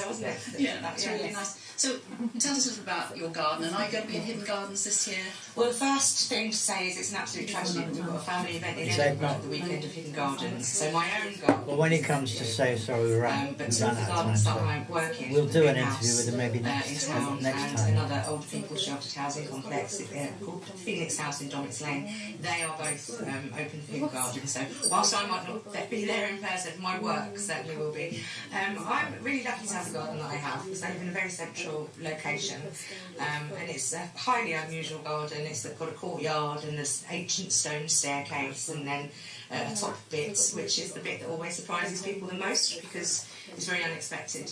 S12: Wasn't it?
S11: Yeah, that was really nice. So tell us a little about your garden, and are you going to be in Hidden Gardens this year?
S12: Well, the first thing to say is it's an absolute tragedy that we've got a family event in Edinburgh at the weekend of Hidden Gardens. So my own garden.
S5: Well, when he comes to say sorry, we're out.
S12: But some of the gardens that I'm working
S5: we'll do an
S12: Greenhouse,
S5: interview with him maybe
S12: in
S5: next
S12: town,
S5: time.
S12: and another old people sheltered housing complex called Phoenix House in Dominics Lane. They are both open for Hidden Gardens. So whilst I might not be there in person, my work certainly will be. I'm really lucky to have the garden that I have because I live in a very central location. And it's a highly unusual garden. It's got a courtyard and this ancient stone staircase, and then a top bit, which is the bit that always surprises people the most because it's very unexpected.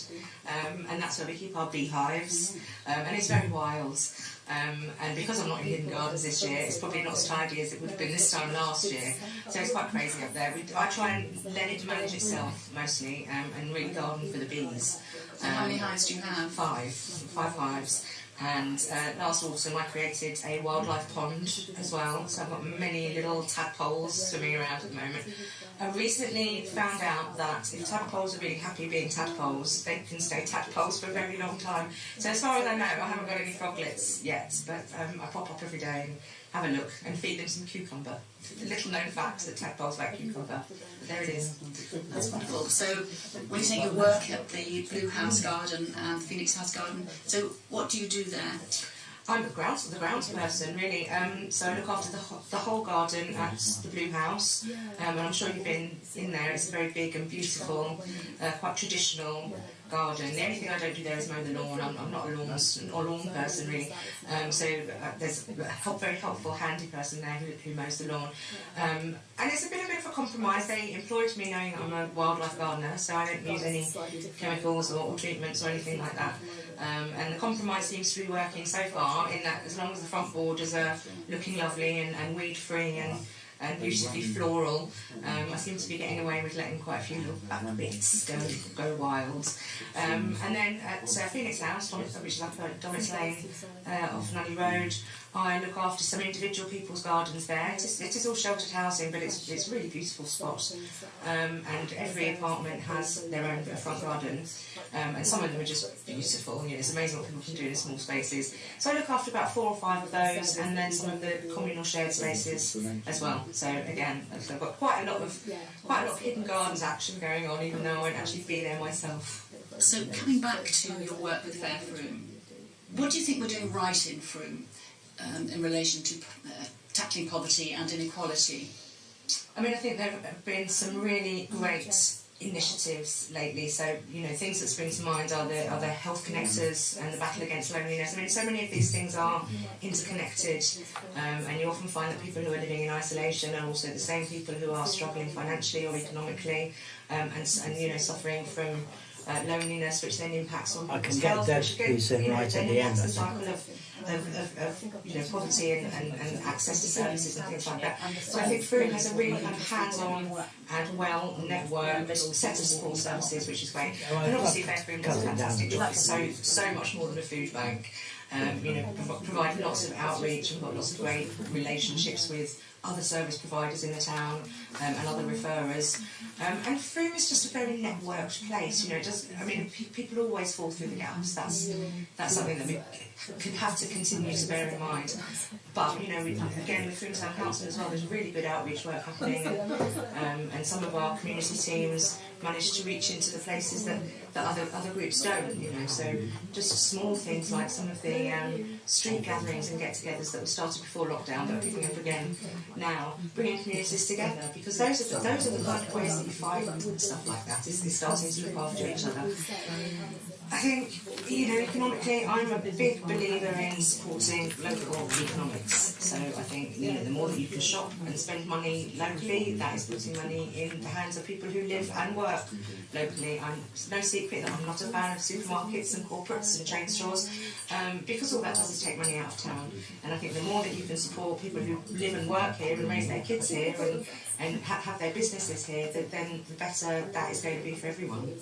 S12: And that's where we keep our beehives, and it's very wild. And because I'm not in Hidden Gardens this year, it's probably not as tidy as it would have been this time last year. So it's quite crazy up there. I try and let it manage itself mostly, and really garden for the bees.
S11: So how many hives do you have?
S12: Five hives. And last autumn I created a wildlife pond as well, so I've got many little tadpoles swimming around at the moment. I recently found out that if tadpoles are really happy being tadpoles, they can stay tadpoles for a very long time. So as far as I know, I haven't got any froglets yet, but I pop up every day and have a look and feed them some cucumber. Little known fact that tadpoles like cucumber. But there it is.
S11: That's wonderful. So when you say you work at the Blue House Garden and the Phoenix House Garden, so what do you do there?
S12: I'm the grounds person, really. So I look after the whole garden at the Blue House, and I'm sure you've been in there. It's a very big and beautiful, quite traditional garden. The only thing I don't do there is mow the lawn. I'm not a lawn person really. So there's a very helpful, handy person there who mows the lawn. And it's a bit of a compromise. They employed me knowing that I'm a wildlife gardener, so I don't use any chemicals or treatments or anything like that. And the compromise seems to be working so far, in that as long as the front borders are looking lovely and weed-free and beautifully floral, I seem to be getting away with letting quite a few little back bits go wild. And then at Phoenix House, which is up at Dorrit Lane off Nunny Road, I look after some individual people's gardens there. It is all sheltered housing, but it's a really beautiful spot. And every apartment has their own front garden, and some of them are just beautiful. You know, it's amazing what people can do in small spaces. So I look after about 4 or 5 of those, and then some of the communal shared spaces as well. So again, I've got quite a lot of hidden gardens action going on, even though I won't actually be there myself.
S11: So coming back to your work with Fair Frome, what do you think we're doing right in Frome in relation to tackling poverty and inequality?
S12: I mean, I think there have been some really great initiatives lately. So, you know, things that spring to mind are the health connectors and the battle against loneliness. I mean, so many of these things are interconnected, and you often find that people who are living in isolation are also the same people who are struggling financially or economically, and you know, suffering from loneliness, which then impacts on people's health, which again, right at the end, the cycle of you know, poverty and access to services and things like that. So I think Frome has a really kind of hands-on and well-networked set of support services, which is great. And obviously Fair Frome does a fantastic job. It's so much more than a food bank. You know, provide lots of outreach and got lots of great relationships with other service providers in the town and other referrers. And Frome is just a very networked place. You know, I mean, people always fall through the gaps. That's something that we have to continue to bear in mind. But, you know, again, with Frome Town Council as well, there's really good outreach work happening, and some of our community teams manage to reach into the places that other groups don't, you know. So just small things like some of the street gatherings and get-togethers that were started before lockdown that are picking up again now, bringing communities together, because those are the kind of ways that you fight stuff like that, is starting to look after each other. I think, you know, economically, I'm a big believer in supporting local economics. So I think, you know, the more that you can shop and spend money locally, that is putting money in the hands of people who live and work locally. It's no secret that I'm not a fan of supermarkets and corporates and chain stores, because all that does is take money out of town. And I think the more that you can support people who live and work here and raise their kids here and have their businesses here, then the better that is going to be for everyone.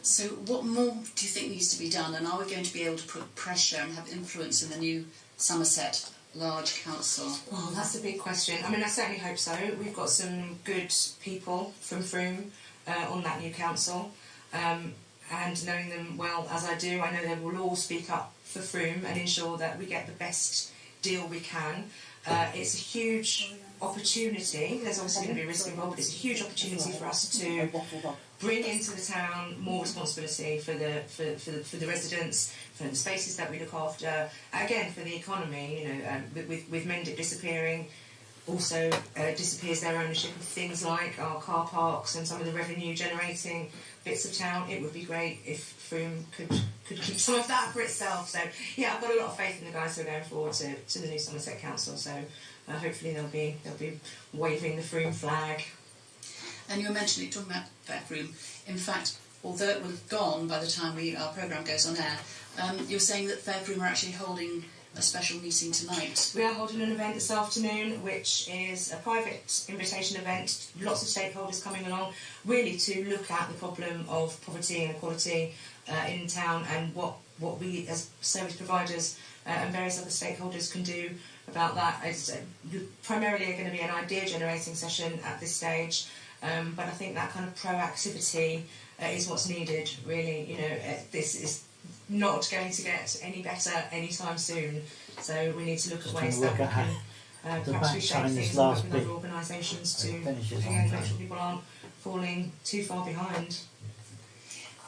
S11: So what more do you think needs to be done, and are we going to be able to put pressure and have influence in the new Somerset large council?
S12: Well, that's a big question. I mean, I certainly hope so. We've got some good people from Frome on that new council, and knowing them well as I do, I know they will all speak up for Frome and ensure that we get the best deal we can. It's a huge opportunity. There's obviously going to be risk involved, but it's a huge opportunity for us to bring into the town more responsibility for the residents, for the spaces that we look after. Again, for the economy, you know, with Mendip disappearing, also disappears their ownership of things like our car parks and some of the revenue-generating bits of town. It would be great if Frome could keep some of that for itself. So yeah, I've got a lot of faith in the guys who are going forward to the new Somerset Council. So hopefully they'll be waving the Frome flag.
S11: And you were talking about Fair Frome. In fact, although it will have gone by the time our programme goes on air, you're saying that Fair Frome are actually holding a special meeting tonight.
S12: We are holding an event this afternoon, which is a private invitation event, lots of stakeholders coming along, really to look at the problem of poverty and inequality in town, and what we as service providers and various other stakeholders can do about that. It's primarily going to be an idea generating session at this stage, but I think that kind of proactivity is what's needed, really. You know, this is not going to get any better anytime soon, so we need to look at ways that we can perhaps reshape things and work with other organisations to again make sure people aren't falling too far behind.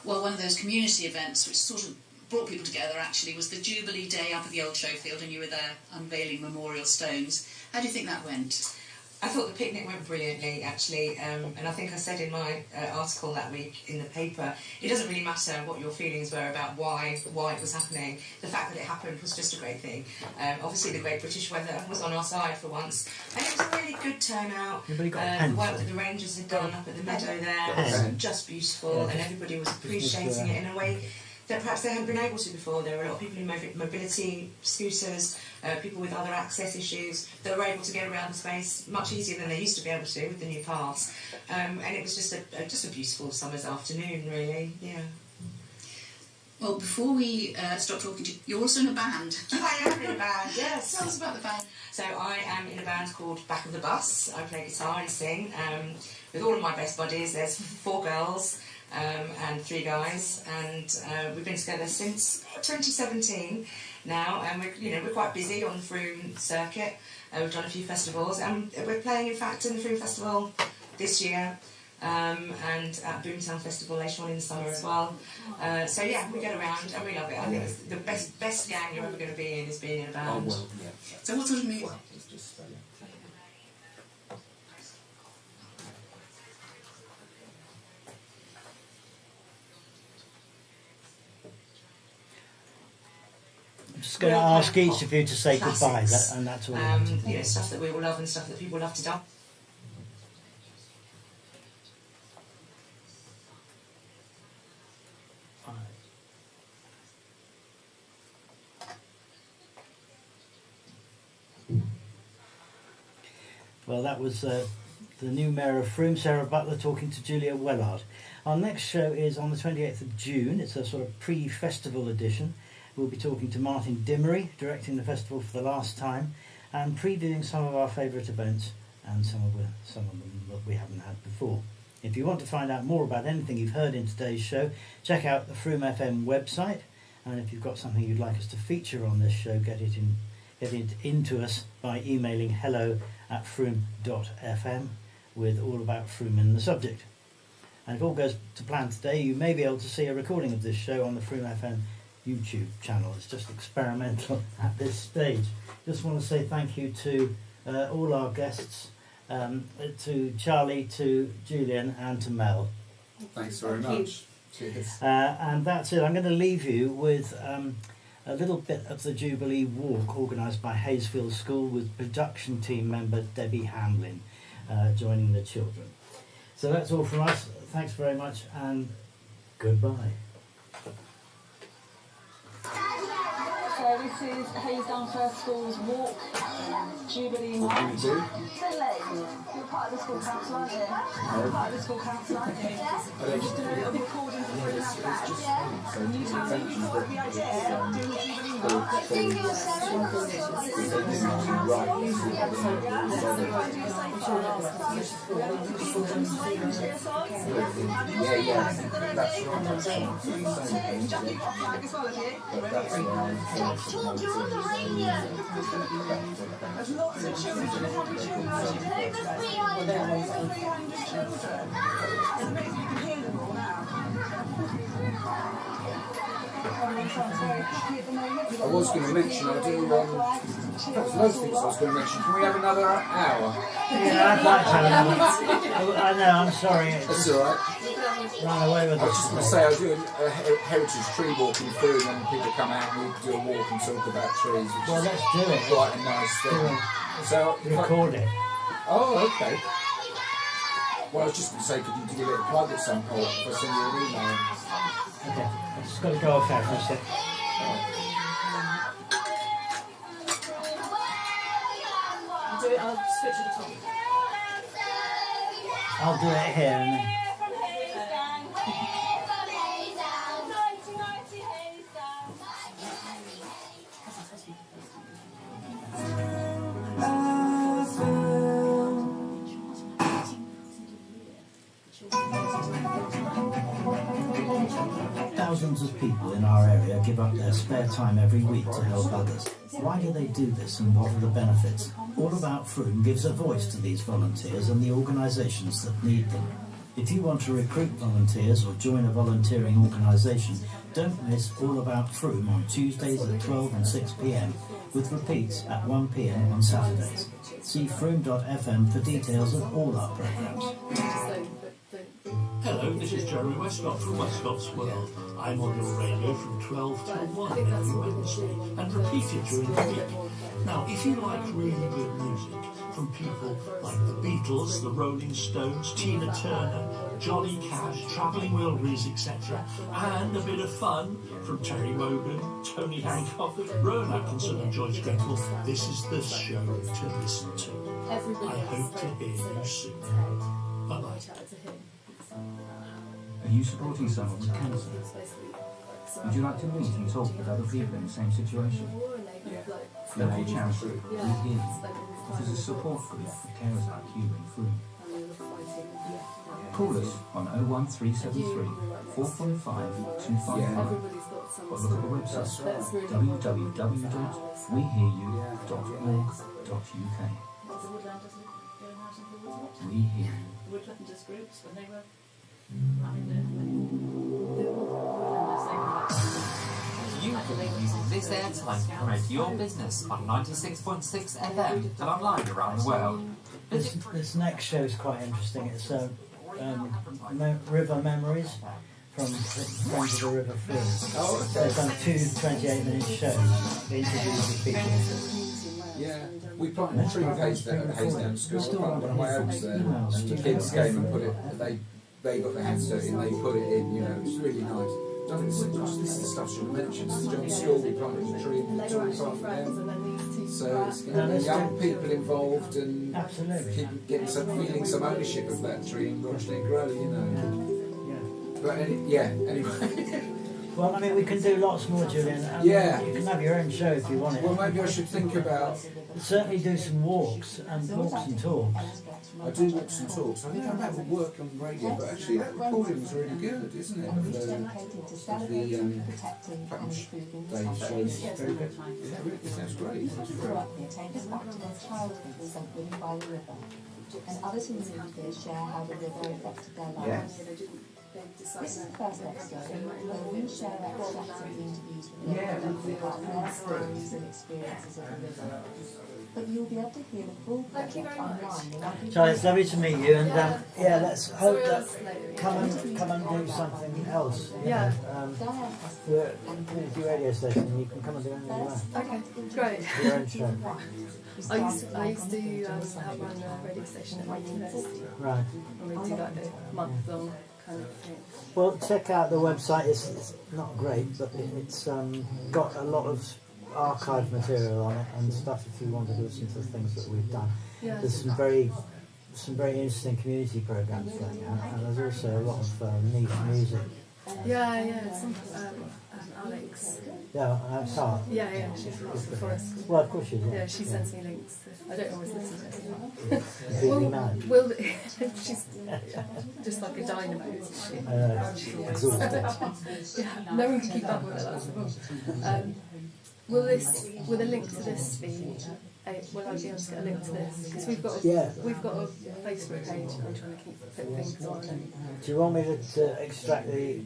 S11: Well, one of those community events which sort of brought people together actually was the Jubilee Day up at the old Showfield, and you were there unveiling memorial stones. How do you think that went?
S12: I thought the picnic went brilliantly, actually, and I think I said in my article that week in the paper, it doesn't really matter what your feelings were about why it was happening. The fact that it happened was just a great thing. Obviously, the great British weather was on our side for once, and it was a really good turnout. The work that the Rangers had done up at the meadow there was just beautiful, and everybody was appreciating it in a way that perhaps they hadn't been able to before. There were a lot of people in mobility scooters, people with other access issues that were able to get around the space much easier than they used to be able to with the new paths. And it was just a beautiful summer's afternoon, really. Yeah.
S11: Well, before we stop talking to you, you're also in a band.
S12: I am in a band, yes.
S11: Tell us about the band.
S12: So I am in a band called Back of the Bus. I play guitar and sing with all of my best buddies. There's 4 girls. And 3 guys, and we've been together since 2017 now, and we're quite busy on the Frome circuit. We've done a few festivals, and we're playing, in fact, in the Frome Festival this year, and at Boomtown Festival later on in the summer as well. So yeah, we get around and we love it. I think it's the best gang you're ever going to be in is being in a band.
S6: Oh, well, yeah.
S11: So what sort of music?
S5: I'm just going to ask each of you to say goodbye, and that's all.
S12: Stuff that we all love and stuff that people love to dance.
S5: Well, that was the new Mayor of Frome, Sarah Butler, talking to Julia Wellard. Our next show is on the 28th of June. It's a sort of pre-festival edition. We'll be talking to Martin Dimmery, directing the festival for the last time, and previewing some of our favourite events and some of them that we haven't had before. If you want to find out more about anything you've heard in today's show, check out the Frome FM website, and if you've got something you'd like us to feature on this show, get it into us by emailing hello@frome.fm with all about Frome in the subject. And if all goes to plan today, you may be able to see a recording of this show on the Frome FM YouTube channel. It's just experimental at this stage. Just want to say thank you to all our guests, to Charlie, to Julian and to Mel.
S6: Thanks very much. Cheers.
S5: And that's it. I'm going to leave you with a little bit of the Jubilee Walk organised by Hayesfield School with production team member Debbie Hamlin joining the children. So that's all from us. Thanks very much and goodbye.
S4: So this is Hayesdown First School's Walk, Jubilee March. You're part of the school council, aren't you? You're part of the school council, aren't you? We're just doing a little recording for Frome That Bad. Can you tell me you thought of the idea of doing the Jubilee March? I think it was
S13: You're on the radio.
S4: There's lots of children. How many children are there?
S13: Over 300.
S4: Over 300 children. It's amazing. You can hear them all now. Everyone sounds very happy at the moment.
S6: I was going to mention, I do, there's loads of things I was going to mention. Can we have another hour?
S5: Yeah, I'd like to have another. I know, I'm sorry.
S6: That's alright.
S5: Run away with
S6: I was just going to say, I do a heritage tree walking through, and people come out and we do a walk and talk about trees, which
S5: Well, let's do it.
S6: is quite a nice thing. So,
S5: Record it.
S6: Oh, okay. Well, I was just going to say, could you give it a plug at some point if I send you an email?
S5: Okay, I've just got to go off there for a sec.
S8: I'll switch to the top.
S5: I'll do it here and then. Thousands of people in our area give up their spare time every week to help others. Why do they do this and what are the benefits? All About Frome gives a voice to these volunteers and the organisations that need them. If you want to recruit volunteers or join a volunteering organisation, don't miss All About Frome on Tuesdays at 12 and 6 p.m, with repeats at 1 p.m on Saturdays. See Frome.fm for details of all our programmes.
S14: Hello, this is Jeremy Westcott from Westcott's World. I'm on your radio from 12 till 1 every Wednesday and repeated during the week. Now, if you like really good music from people like the Beatles, the Rolling Stones, Tina Turner, Johnny Cash, Travelling Wilburys, etc., and a bit of fun from Terry Wogan, Tony Hancock, Rowan Atkinson and Joyce Grenfell, this is the show to listen to. I hope to hear you soon. Bye-bye.
S15: Are you supporting someone with cancer? Would you like to meet and talk with other people in the same situation? Local charity, We Hear You, offers a support group for carers like you in Frome. Call us on 01373 415 255 or look at the website www.wehearyou.org.uk. We Hear You.
S8: Woodlanders groups when they were
S3: You can be using this airtime to promote your business on 96.6 FM and online around the world.
S5: This next show is quite interesting. It's River Memories from Friends of the River Frome.
S6: Oh, okay.
S5: They've done 2 28-minute shows, interviews with people.
S6: Yeah, we planted a tree with Haysdown School. One of my elks there, and the kids came and put it. They got their hands dirty and they put it in. You know, it's really nice. This is the stuff she mentioned. It's John School. We planted a tree and we talked about them. So it's getting young people involved and getting feeling some ownership of that tree and watching it grow. You know. But anyway.
S5: Well, I mean, we can do lots more, Julian. You can have your own show if you want it.
S6: Well, maybe I should think about...
S5: Certainly do some walks and talks.
S6: I do walks and talks. I think I might work on radio, but actually that recording was really good, isn't it? Of the Punch Day shows. Very good. Yeah, really, it sounds great. That's great.
S16: And others in the media share how the river affected their lives. This is the first episode where we share extracts of the interviews with them about their stories and experiences of the river. But you'll be able to hear the full project online.
S5: So it's lovely to meet you, and let's hope that come and do something else. We're a community radio station, and you can come and do anything you want.
S9: Okay, great.
S5: Your own show.
S9: I used to help run a radio station at my university.
S5: Right.
S9: And we do like a month-long kind of thing.
S5: Well, check out the website. It's not great, but it's got a lot of archive material on it and stuff if you want to listen to things that we've done.
S9: Yeah.
S5: There's some very interesting community programs going on, and there's also a lot of niche music.
S9: Some Alex.
S5: Yeah, Alex Hart.
S9: Yeah, she's before us.
S5: Well, of course she is.
S9: Yeah, she sends me links. I don't always listen to it.
S5: Completely mad.
S9: Well, she's just like a dynamo, isn't she?
S5: Exhausted.
S9: Yeah, no one can keep up with her. That's the problem. Will a link to this be? Will I be able to get a link to this? Because we've got a Facebook page. I'm trying to keep putting things on.
S5: Do you want me to extract the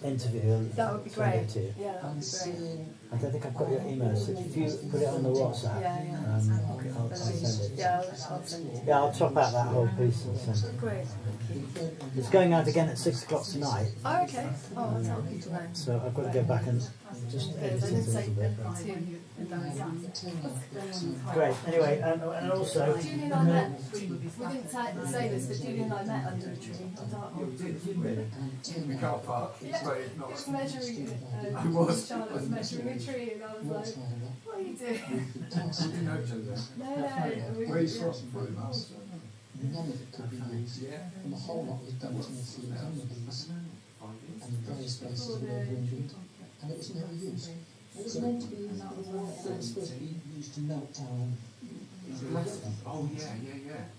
S5: interview and
S9: that would be
S5: send
S9: great.
S5: it to you?
S9: Yeah, that would be great.
S5: I don't think I've got your email, so if you put it on the WhatsApp, I'll send it.
S9: Yeah, I'll send it.
S5: Yeah, I'll chop out that whole piece and send it.
S9: Great.
S5: It's going out again at 6 o'clock tonight.
S9: Oh, okay. Oh, that's helpful to know.
S5: So I've got to go back and just edit it a little bit. Great. Anyway, and also...
S9: Julian and I met, we didn't say this, but Julian and I met under a tree.
S6: In the car park.
S9: Yeah,
S6: But
S9: it was measuring,
S6: I was.
S9: Charlotte was measuring a tree, and I was like, what are you doing?
S6: We didn't know each other.
S9: No.
S6: Where are you from?
S17: None of it could be used, and the whole lot was dumped into the communities and various places all over England, and it was never used. It was meant to be used to melt down.
S6: Oh yeah.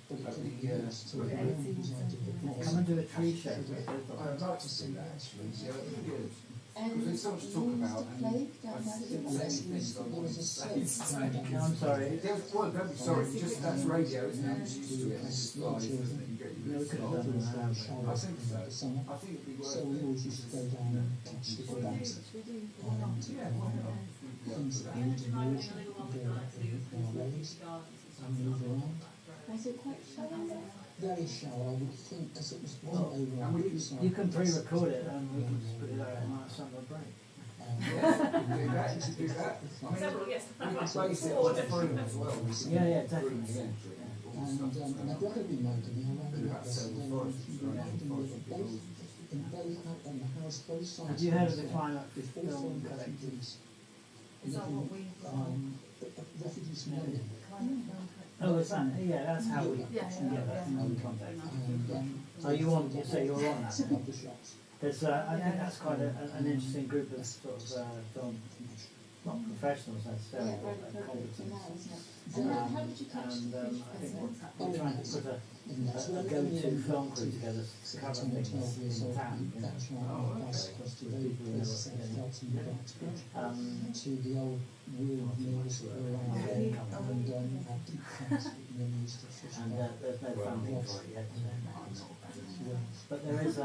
S17: But it couldn't be used to
S5: Come and do a tree show.
S6: I'd like to see that actually. Yeah, that'd be good. Because there's so much to talk about, and I think there's many things I want to say.
S5: I'm sorry.
S6: Well, don't be sorry. Just that's radio, isn't it? I'm just used to it. It's just live, isn't it? You get your bits off. I think so. I think it'd be worth
S17: So we always used to go down and catch the bats.
S6: Yeah, why not?
S17: Things that we used to use, we do like in our ladies. and move around.
S16: Was it quite shallow?
S17: Very shallow, I would think, because it wasn't over on the side.
S5: You can pre-record it and we can just put it out on our summer break.
S8: Several, yes.
S5: Yeah, definitely. Yeah.
S17: And I'd rather be mounted in both out on the house, both sides.
S5: Have you heard of the climate
S17: before
S5: film
S17: refugees?
S8: Is that what we
S17: Refugees from London.
S5: Oh, it's that. Yeah, that's how we
S8: Yeah.
S5: get that in contact.
S17: And
S5: So you want to say you're on that?
S17: the shots.
S5: There's, I think that's quite an interesting group of sort of film, not professionals necessarily,
S16: Yeah,
S5: but
S16: very
S5: competence.
S16: now, isn't it? And how did you catch
S5: And
S16: the fish?
S5: I think we're trying to put a go-to film crew together to cover things in town. You know.
S17: That's right, I passed across to the place to the old wheel mills that were around there, and had deep cuts that you used to fish.
S5: And there's no funding for it yet. But there is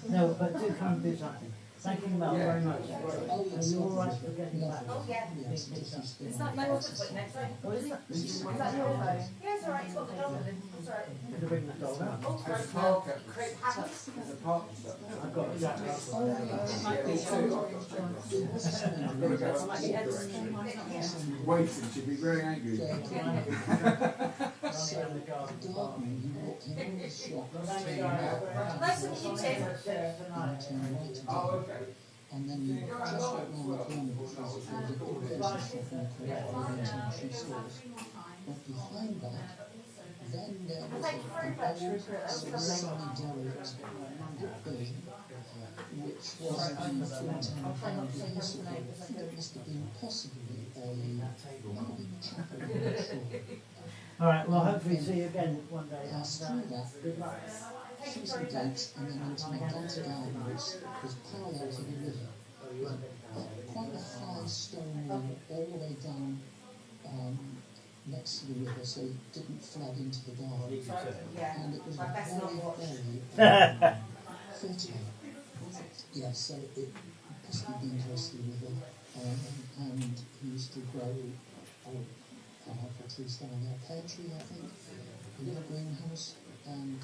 S5: no, but do come and do something. Thank you, Mel, very much. Are you all right for getting back?
S9: Oh, yeah.
S17: Yes,
S9: Is that my phone next time?
S5: What is that?
S9: Is that your phone? Yeah, it's alright, it's got the dog in it. It's alright.
S5: Can you bring the dog out?
S9: Oh,
S6: There's a
S9: sorry.
S6: park at
S9: Crepe
S6: There's
S9: happens.
S6: a park and stuff.
S5: I've got a jacket.
S6: Waiting, she'd be very angry.
S17: So, the gardening, you walk in all the shops,
S9: Nice to meet you, Tim.
S6: Oh, okay.
S17: and then you just walk round the corner, which is the business shop and shoe stores. But behind that, then there was
S9: Thank you very much, Rupert. That was lovely.
S17: semi-derelict building, which was the Freetown Family Hospital. I think it must have been possibly chapel, I'm not sure.
S5: All right. Well, hopefully see you again one day.
S17: Through that,
S5: Good luck.
S17: through some gates, and then into my dad's garden, which was parallel to the river. Quite a high stone wall all the way down next to the river, so it didn't flood into the garden. And it was very fertile. Yeah, so it possibly been close to the river, and he used to grow apple trees down there, pear tree, I think, in the greenhouse, and